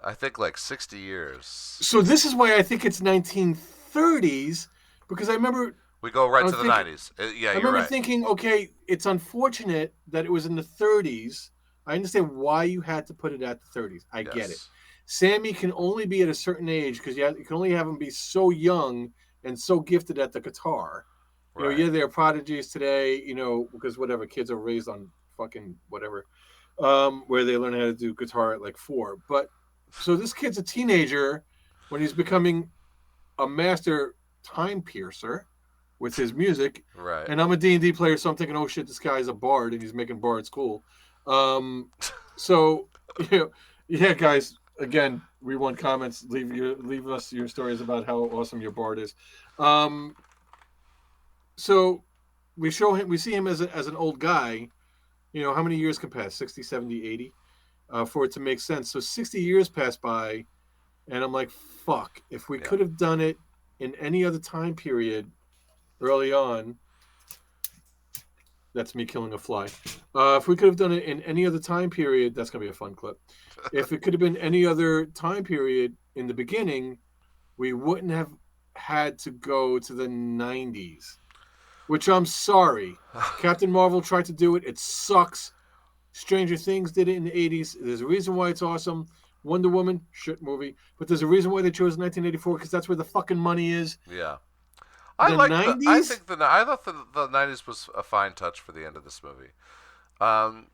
I think like 60 years. So this is why I think it's 1930s because I remember We go right I to was the thinking 90s. Yeah, I you're remember right. thinking, okay, it's unfortunate that it was in the 30s. I understand why you had to put it at the 30s. I get it. Yes. Sammy can only be at a certain age because you can only have him be so young and so gifted at the guitar. Right. Yeah, they're prodigies today, because whatever, kids are raised on fucking whatever, where they learn how to do guitar at like 4. But so this kid's a teenager when he's becoming a master time piercer with his music, Right. and I'm a D&D player, so I'm thinking, oh shit, this guy's a bard and he's making bards cool. So yeah, guys. Again, we want comments. Leave us your stories about how awesome your bard is. Um, so we see him as an old guy. How many years can pass? 60, 70, 80, for it to make sense. So 60 years pass by, and I'm like, fuck. If we Yeah. could have done it in any other time period early on, that's me killing a fly. If we could have done it in any other time period, that's gonna be a fun clip. If it could have been any other time period in the beginning, we wouldn't have had to go to the 90s. Which I'm sorry. Captain Marvel tried to do it. It sucks. Stranger Things did it in the 80s. There's a reason why it's awesome. Wonder Woman, shit movie. But there's a reason why they chose 1984 because that's where the fucking money is. Yeah. The I 90s? think I thought the 90s was a fine touch for the end of this movie. Um,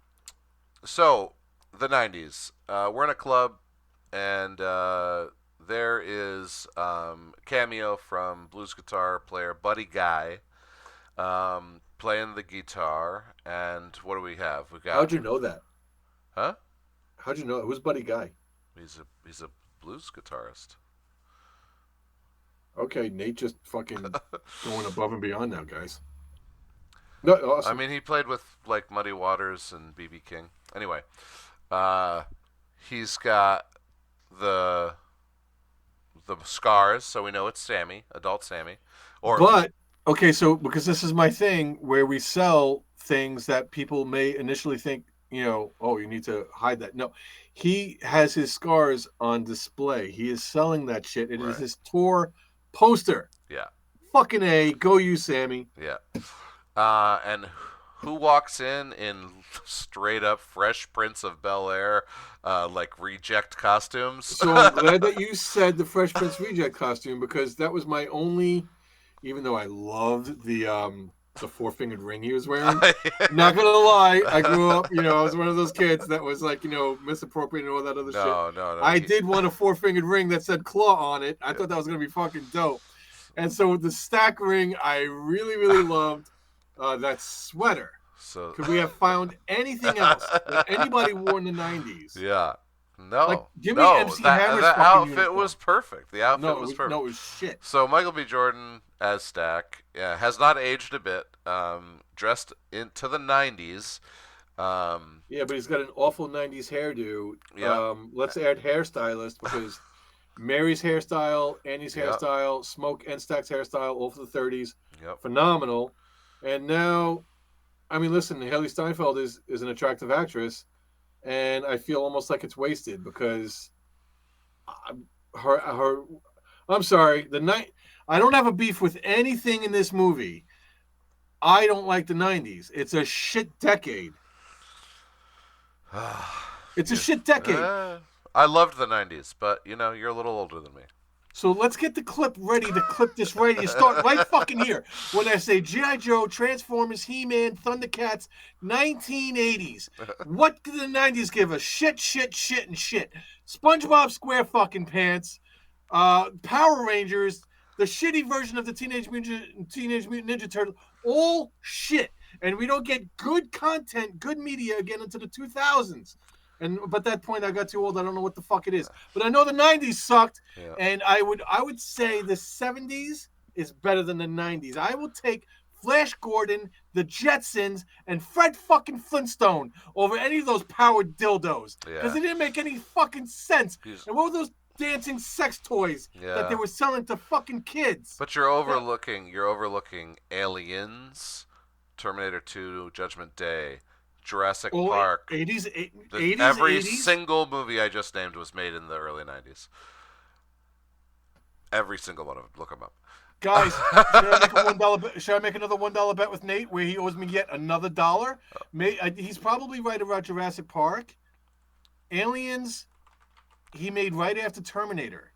so the 90s. We're in a club, and there is cameo from blues guitar player Buddy Guy, playing the guitar. And what do we have? We got How'd you know that? huh? How'd you know it? Who's Buddy Guy? He's a blues guitarist. Okay, Nate just fucking going above and beyond now, guys. No, I awesome. mean, he played with like Muddy Waters and BB King. Anyway, uh, he's got the the scars, so we know it's Sammy, adult Sammy. Or But okay, so because this is my thing where we sell things that people may initially think, oh, you need to hide that. No, he has his scars on display. He is selling that shit. It is right, his tour poster. yeah, Fucking A, go you, Sammy. yeah. And who walks in straight up Fresh Prince of Bel Air, like reject costumes? So I'm glad that you said the Fresh Prince Reject costume because that was my only, even though I loved the 4-fingered ring he was wearing. Not gonna lie, I grew up, I was one of those kids that was like, misappropriating and all that other shit. No. I did want a 4-fingered ring that said claw on it. I thought that was gonna be fucking dope. And so with the stack ring, I really, really loved that sweater. So Could we have found anything else that anybody wore in the 90s? yeah, No, give me no, MC that Hammer's that fucking outfit uniform. was perfect. The outfit No, was perfect. no, it was shit. So Michael B. Jordan as Stack has not aged a bit. Dressed into the '90s. Yeah, but he's got an awful '90s hairdo. Yeah, Let's add hairstylist because Mary's hairstyle, Annie's yeah, hairstyle, Smoke and Stack's hairstyle, all for the '30s, yep. phenomenal. And now, I mean, listen, Hailee Steinfeld is an attractive actress, and I feel almost like it's wasted because her. I'm sorry, the night. I don't have a beef with anything in this movie. I don't like the '90s. It's a shit decade. It's a shit decade. I loved the '90s, but you're a little older than me. So let's get the clip ready to clip this right. You start right fucking here. When I say G.I. Joe, Transformers, He-Man, Thundercats, 1980s. What did the 90s give us? Shit, shit, shit, and shit. SpongeBob Square fucking Pants, Power Rangers, the shitty version of the Teenage Mutant Ninja Turtles, all shit. And we don't get good content, good media again until the 2000s. But at that point, I got too old. I don't know what the fuck it is. But I know the 90s sucked. Yeah. And I would say the 70s is better than the 90s. I will take Flash Gordon, the Jetsons, and Fred fucking Flintstone over any of those powered dildos. Because they didn't make any fucking sense. And what were those dancing sex toys that they were selling to fucking kids? But you're overlooking Aliens, Terminator 2, Judgment Day, Jurassic Park. 80s, every 80s. single movie I just named was made in the early 90s. Every single one of them. Look them up. Guys, should I make another $1 bet with Nate where he owes me yet another $1? He's probably right about Jurassic Park. Aliens, he made right after Terminator.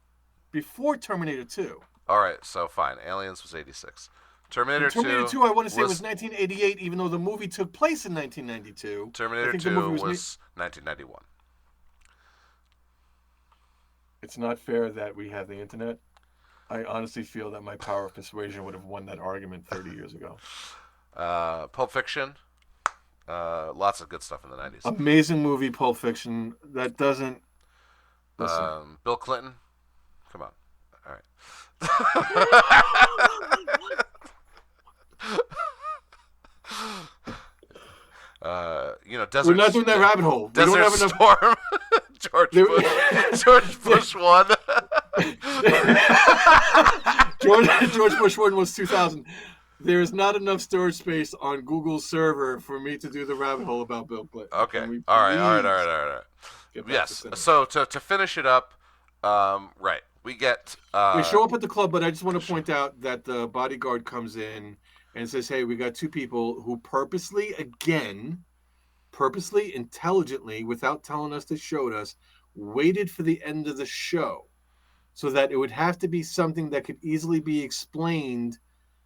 Before Terminator 2. All right, so fine. Aliens was 86. Terminator 2, I want to say, was 1988, even though the movie took place in 1992. Terminator 2 was 1991. It's not fair that we have the internet. I honestly feel that my power of persuasion would have won that argument 30 years ago. Pulp Fiction. Lots of good stuff in the 90s. Amazing movie, Pulp Fiction. That doesn't... Listen. Bill Clinton. Come on. All right. Desert. We're not doing that rabbit hole. Desert we don't have Storm. George Bush won. George Bush won was 2000. There is not enough storage space on Google's server for me to do the rabbit hole about Bill Clinton. Okay. All right. Yes. So to finish it up, right. We get... we show up at the club, but I just want to point out that the bodyguard comes in and says, hey, we got two people who purposely, intelligently, without telling us they showed us, waited for the end of the show so that it would have to be something that could easily be explained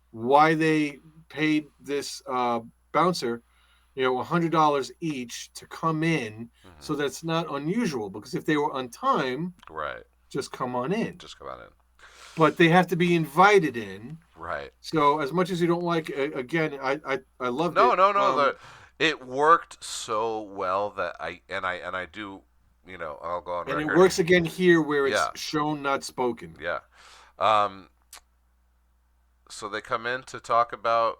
why they paid this bouncer, $100 each to come in, so that's not unusual, because if they were on time, right, just come on in. But they have to be invited in. Right. So as much as you don't like, again, I loved it. No. It worked so well that I do, I'll go on record. And it works again here where it's shown, not spoken. Yeah. So they come in to talk about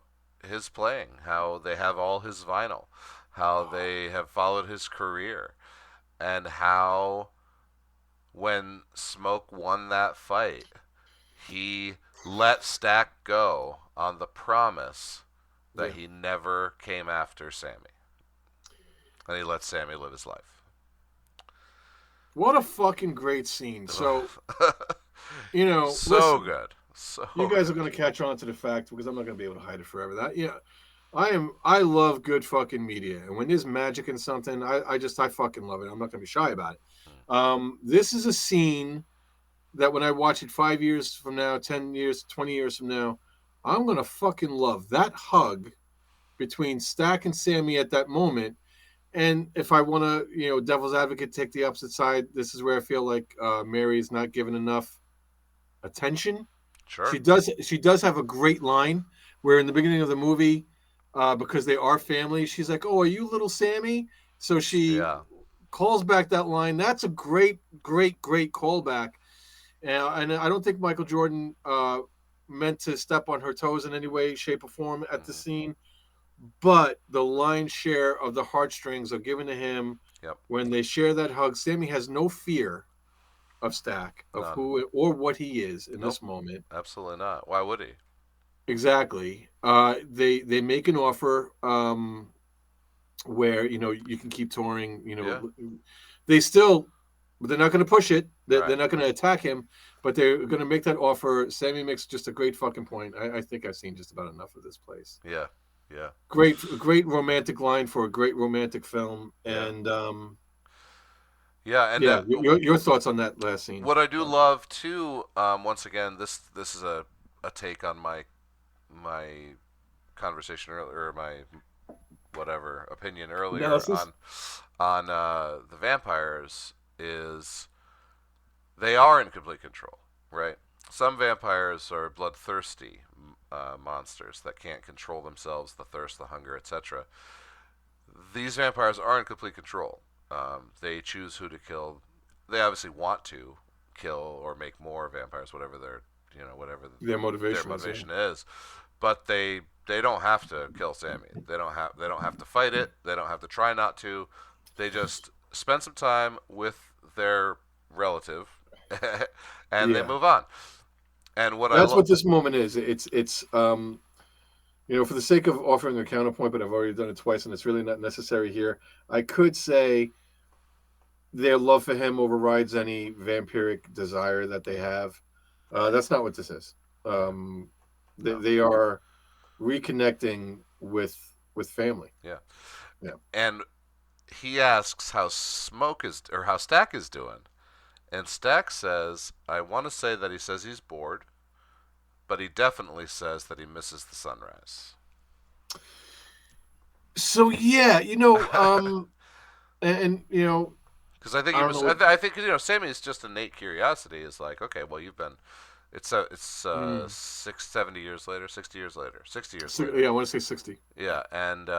his playing, how they have all his vinyl, how they have followed his career, and how when Smoke won that fight, he let Stack go on the promise that he never came after Sammy. And he let Sammy live his life. What a fucking great scene. So, so listen, good. So you guys are going to catch on to the fact, because I'm not going to be able to hide it forever. I love good fucking media. And when there's magic in something, I fucking love it. I'm not going to be shy about it. This is a scene that when I watch it 5 years from now, 10 years, 20 years from now, I'm going to fucking love that hug between Stack and Sammy at that moment. And if I want to, devil's advocate, take the opposite side, this is where I feel like Mary is not given enough attention. Sure. She does have a great line where in the beginning of the movie, because they are family, she's like, "Oh, are you little Sammy?" So she calls back that line. That's a great callback. And I don't think Michael Jordan meant to step on her toes in any way, shape, or form at the scene. But the lion's share of the heartstrings are given to him when they share that hug. Sammy has no fear of Stack, of who or what he is in this moment. Absolutely not. Why would he? Exactly. They make an offer where you can keep touring. They still, but they're not going to push it. They're not going to attack him, but they're going to make that offer. Sammy makes just a great fucking point. I think I've seen just about enough of this place. Yeah. Yeah. Great romantic line for a great romantic film, and your thoughts on that last scene? What I do love too, once again, this is a take on my conversation earlier, or my opinion earlier on the vampires, is they are in complete control, right? Some vampires are bloodthirsty monsters that can't control themselves, the thirst, the hunger, etc. These vampires are in complete control. They choose who to kill. They obviously want to kill or make more vampires, whatever their motivation is. But they don't have to kill Sammy. They don't have to fight it. They don't have to try not to. They just spend some time with their relative, and they move on. And what this moment is. It's for the sake of offering a counterpoint, but I've already done it twice, and it's really not necessary here. I could say their love for him overrides any vampiric desire that they have. That's not what this is. They are reconnecting with family. Yeah. And he asks how Stack is doing. And Stack says, I want to say that he says he's bored, but he definitely says that he misses the sunrise. So and because I think Sammy's just innate curiosity is like, okay, well, you've been, it's 60 years later. Yeah, I want to say 60. Yeah, and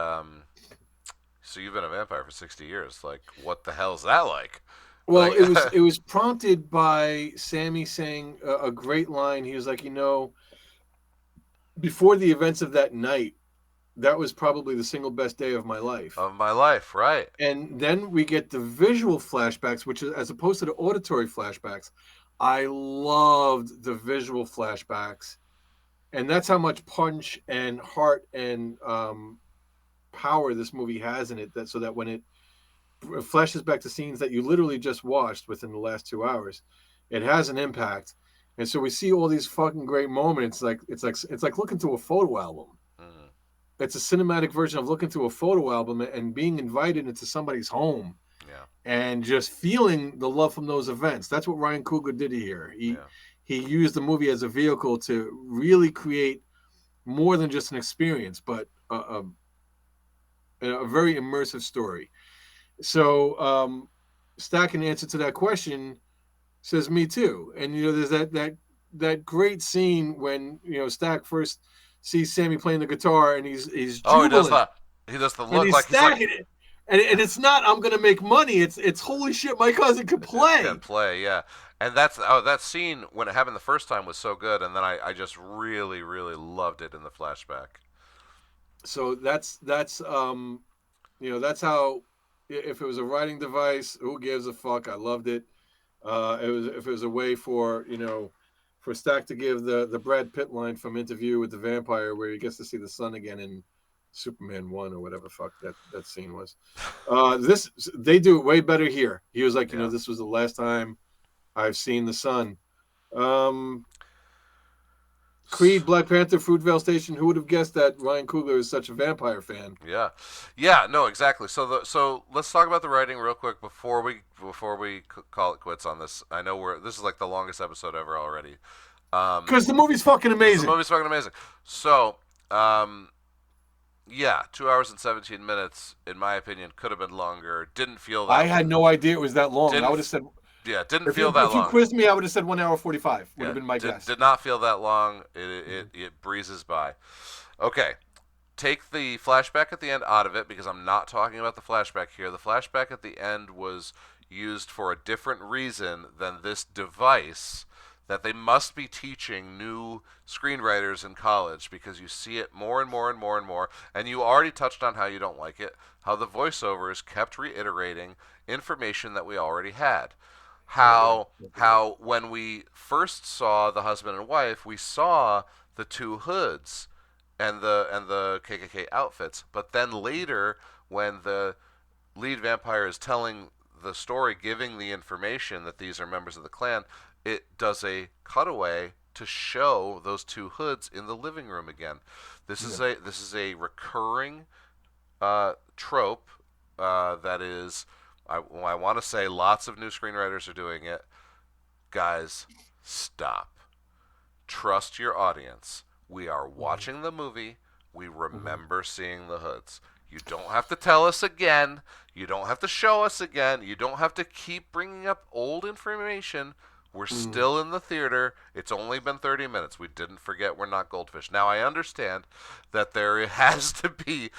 so you've been a vampire for 60 years. Like, what the hell's that like? Well, it was prompted by Sammy saying a great line. He was like, before the events of that night, that was probably the single best day of my life. Right. And then we get the visual flashbacks, which is as opposed to the auditory flashbacks. I loved the visual flashbacks, and that's how much punch and heart and power this movie has in it. So that when it flashes back to scenes that you literally just watched within the last 2 hours, it has an impact. And so we see all these fucking great moments. It's like looking through a photo album. Mm. It's a cinematic version of looking through a photo album and being invited into somebody's home. Yeah. And just feeling the love from those events. That's what Ryan Coogler did here. He used the movie as a vehicle to really create more than just an experience, but a very immersive story. So Stack, in answer to that question, says me too. And there's that great scene when Stack first sees Sammy playing the guitar, and he's jubilant. He does the look like he's stacking it. And it's not, I'm gonna make money. It's holy shit, my cousin could play. Can play, yeah. And that scene when it happened the first time was so good, and then I just really, really loved it in the flashback. So that's how. If it was a writing device, who gives a fuck? I loved it. If it was a way for Stack to give the Brad Pitt line from Interview with the Vampire, where he gets to see the sun again in Superman 1 or whatever fuck that scene was. They do it way better here. He was like, this was the last time I've seen the sun. Creed, Black Panther, Fruitvale Station. Who would have guessed that Ryan Coogler is such a vampire fan? Yeah, no, exactly. So let's talk about the writing real quick before we call it quits on this. I know this is like the longest episode ever already. Because the movie's fucking amazing. So, 2 hours and 17 minutes, in my opinion, could have been longer. Didn't feel that. I had no idea it was that long. I would have said. Yeah, didn't feel that long. If you quizzed me, I would have said 1 hour 45. Would have been my guess. Did not feel that long. It breezes by. Okay, take the flashback at the end out of it, because I'm not talking about the flashback here. The flashback at the end was used for a different reason than this device that they must be teaching new screenwriters in college, because you see it more and more and more and more. And you already touched on how you don't like it, how the voiceovers kept reiterating information that we already had. How when we first saw the husband and wife, we saw the two hoods and the KKK outfits, but then later when the lead vampire is telling the story, giving the information that these are members of the Klan, it does a cutaway to show those two hoods in the living room again. This is a recurring trope that is, I want to say lots of new screenwriters are doing it. Guys, stop. Trust your audience. We are watching the movie. We remember seeing the hoods. You don't have to tell us again. You don't have to show us again. You don't have to keep bringing up old information. We're still in the theater. It's only been 30 minutes. We didn't forget we're not goldfish. Now, I understand that there has to be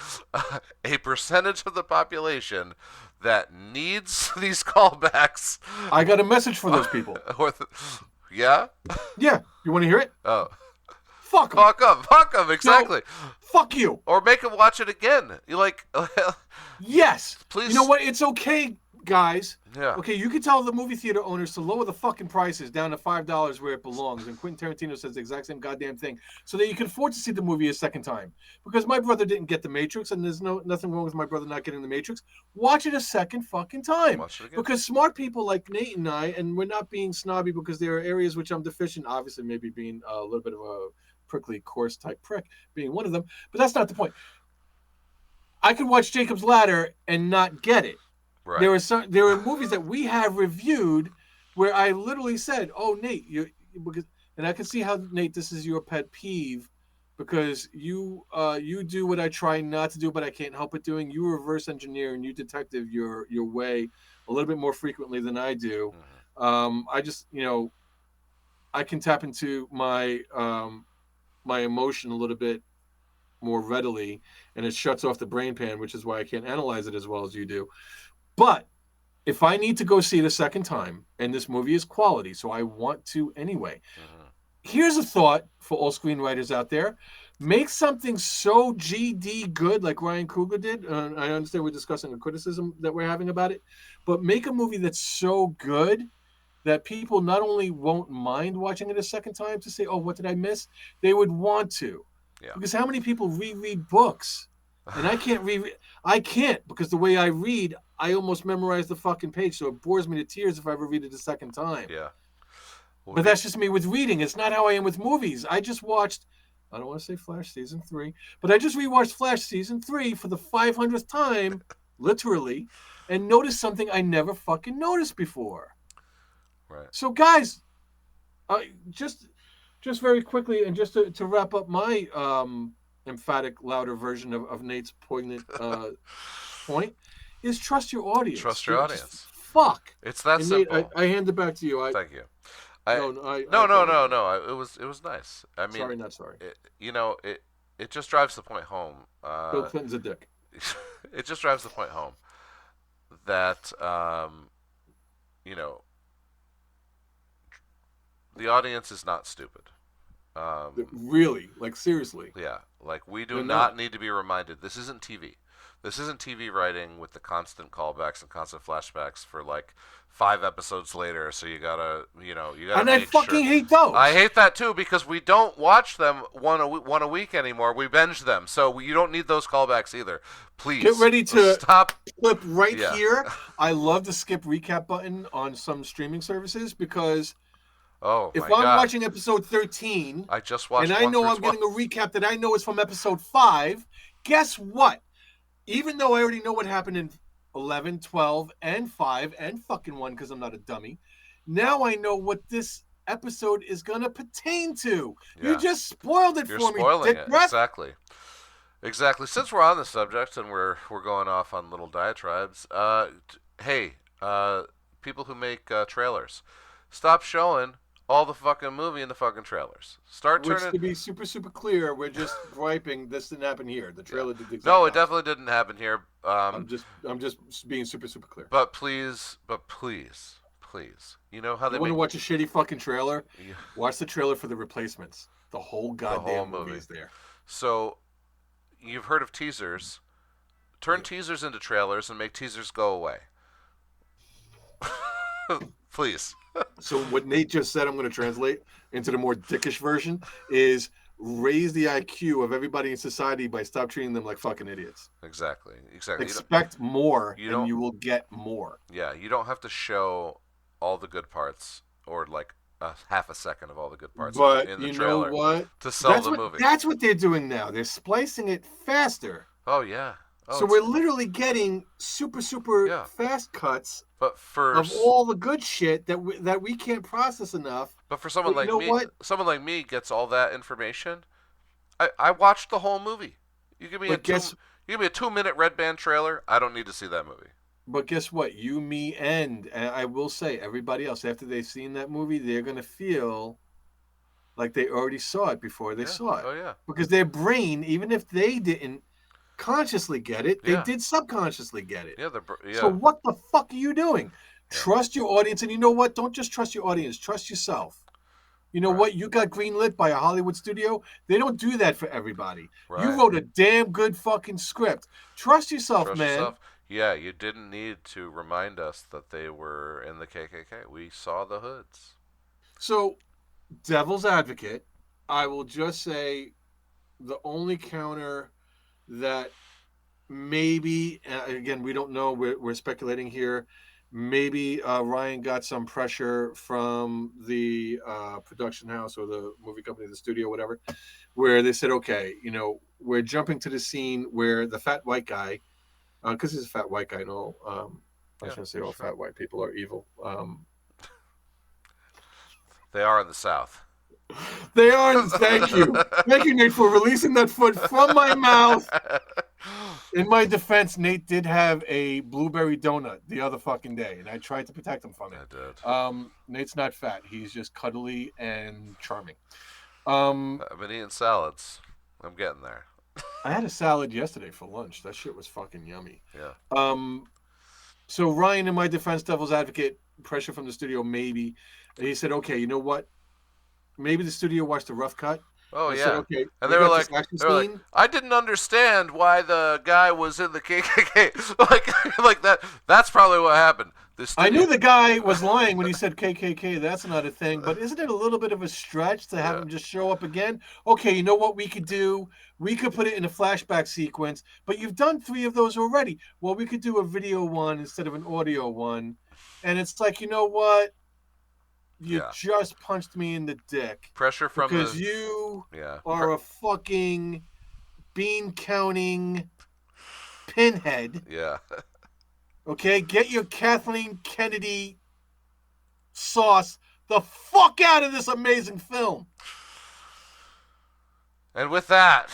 a percentage of the population that needs these callbacks. I got a message for those people. Yeah? Yeah. You want to hear it? Oh. Fuck them. Fuck them, exactly. No, fuck you. Or make them watch it again. You like... Yes. Please. You know what? It's okay, guys. Yeah. Okay, you can tell the movie theater owners to lower the fucking prices down to $5 where it belongs. And Quentin Tarantino says the exact same goddamn thing, so that you can afford to see the movie a second time. Because my brother didn't get The Matrix, and there's nothing wrong with my brother not getting The Matrix. Watch it a second fucking time. Watch it again. Because smart people like Nate and I, and we're not being snobby because there are areas which I'm deficient, obviously maybe being a little bit of a prickly, coarse type prick being one of them, but that's not the point. I could watch Jacob's Ladder and not get it. Right. There are movies that we have reviewed where I literally said, "Oh, Nate, and I can see how, Nate, this is your pet peeve, because you do what I try not to do, but I can't help it doing. You reverse engineer and you detective your way a little bit more frequently than I do. I just, I can tap into my my emotion a little bit more readily, and it shuts off the brain pan, which is why I can't analyze it as well as you do. But if I need to go see it a second time, and this movie is quality, so I want to anyway, here's a thought for all screenwriters out there. Make something so GD good like Ryan Coogler did. I understand we're discussing a criticism that we're having about it, but make a movie that's so good that people not only won't mind watching it a second time to say, "Oh, what did I miss?" They would want to. Yeah. Because how many people reread books? And I can't reread. I can't, because the way I read, I almost memorize the fucking page, so it bores me to tears if I ever read it a second time. Yeah. But that's just me with reading. It's not how I am with movies. I just watched, I don't want to say Flash Season 3, but I just rewatched Flash Season 3 for the 500th time, literally, and noticed something I never fucking noticed before. Right. So, guys, just very quickly, and just to wrap up my emphatic, louder version of Nate's poignant point, is trust your audience. Trust your audience. Fuck. It's that and simple. Nate, I hand it back to you. Thank you. No. It was nice. I mean, sorry, not sorry. It just drives the point home. Bill Clinton's a dick. It just drives the point home that the audience is not stupid. Really, like seriously. Yeah, like we do not need to be reminded. This isn't TV. This isn't TV writing with the constant callbacks and constant flashbacks for like 5 episodes later. So you gotta. And I fucking hate those. I hate that too, because we don't watch them one a week anymore. We binge them, so you don't need those callbacks either. Please get ready to stop. Flip right here. I love the skip recap button on some streaming services, because if I'm watching episode 13, I just watched, and I know I'm getting a recap that I know is from episode 5. Guess what? Even though I already know what happened in 11, 12, and 5, and fucking 1, because I'm not a dummy, now I know what this episode is going to pertain to. Yeah. You just spoiled it for me. You're spoiling it. Exactly. Since we're on the subject and we're going off on little diatribes, hey, people who make trailers, stop showing all the fucking movie in the fucking trailers. Start Which, turning. to be super, super clear, we're just griping. This didn't happen here. The trailer did the exact No, it opposite. definitely didn't happen here. I'm just being super, super clear. But please, you know how they You want to make watch a shitty fucking trailer? Yeah. Watch the trailer for the replacements. The whole goddamn movie is there. So, you've heard of teasers. Turn teasers into trailers and make teasers go away. Please. So what Nate just said, I'm going to translate into the more dickish version, is raise the IQ of everybody in society by stop treating them like fucking idiots. Exactly. Expect more, and you will get more. Yeah, you don't have to show all the good parts or like half a second of all the good parts in the trailer to sell the movie. That's what they're doing now. They're splicing it faster. Oh, yeah. Oh, so we're literally getting super, super fast cuts of all the good shit that we can't process enough. But for someone like me, someone like me gets all that information. I watched the whole movie. You give me a 2-minute Red Band trailer. I don't need to see that movie. But guess what? You, me, and I will say everybody else, after they've seen that movie, they're gonna feel like they already saw it before they saw it. Oh yeah. Because their brain, even if they didn't consciously get it, they did subconsciously get it. So what the fuck are you doing? Trust your audience, and you know what? Don't just trust your audience. Trust yourself. You know what? You got greenlit by a Hollywood studio. They don't do that for everybody. Right. You wrote a damn good fucking script. Trust yourself, man. Yeah, you didn't need to remind us that they were in the KKK. We saw the hoods. So, devil's advocate, I will just say the only counter that maybe, again, we don't know, we're speculating here, maybe Ryan got some pressure from the production house or the movie company, the studio, whatever, where they said, okay, we're jumping to the scene where the fat white guy, because he's a fat white guy, I shouldn't say all fat white people are evil. They are in the South. They are. Thank you, Nate, for releasing that foot from my mouth. In my defense, Nate did have a blueberry donut the other fucking day, and I tried to protect him from it. I did. Nate's not fat; he's just cuddly and charming. I've been eating salads. I'm getting there. I had a salad yesterday for lunch. That shit was fucking yummy. Yeah. So Ryan, in my defense, devil's advocate, pressure from the studio, maybe. And he said, okay, you know what? Maybe the studio watched the rough cut. Oh, yeah. Said, okay, and they were like, I didn't understand why the guy was in the KKK. like that. That's probably what happened. I knew the guy was lying when he said KKK. That's not a thing. But isn't it a little bit of a stretch to have him just show up again? Okay, you know what we could do? We could put it in a flashback sequence. But you've done 3 of those already. Well, we could do a video one instead of an audio one. And it's like, you know what? You just punched me in the dick. Pressure from because you are a fucking bean counting pinhead. Yeah. Okay, get your Kathleen Kennedy sauce the fuck out of this amazing film. And with that,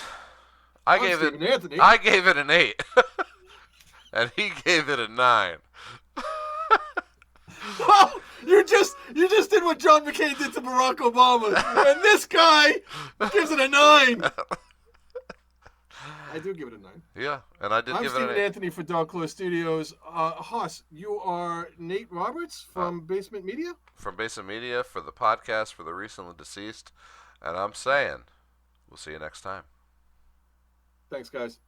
I gave it an 8, and he gave it a 9. Oh, you just did what John McCain did to Barack Obama, and this guy gives it a 9. I do give it a 9. Yeah, and I did give it an 8. I'm Stephen Anthony for Dark Claw Studios. Haas, you are Nate Roberts from Basement Media? From Basement Media for the podcast for the recently deceased. And I'm saying, we'll see you next time. Thanks, guys.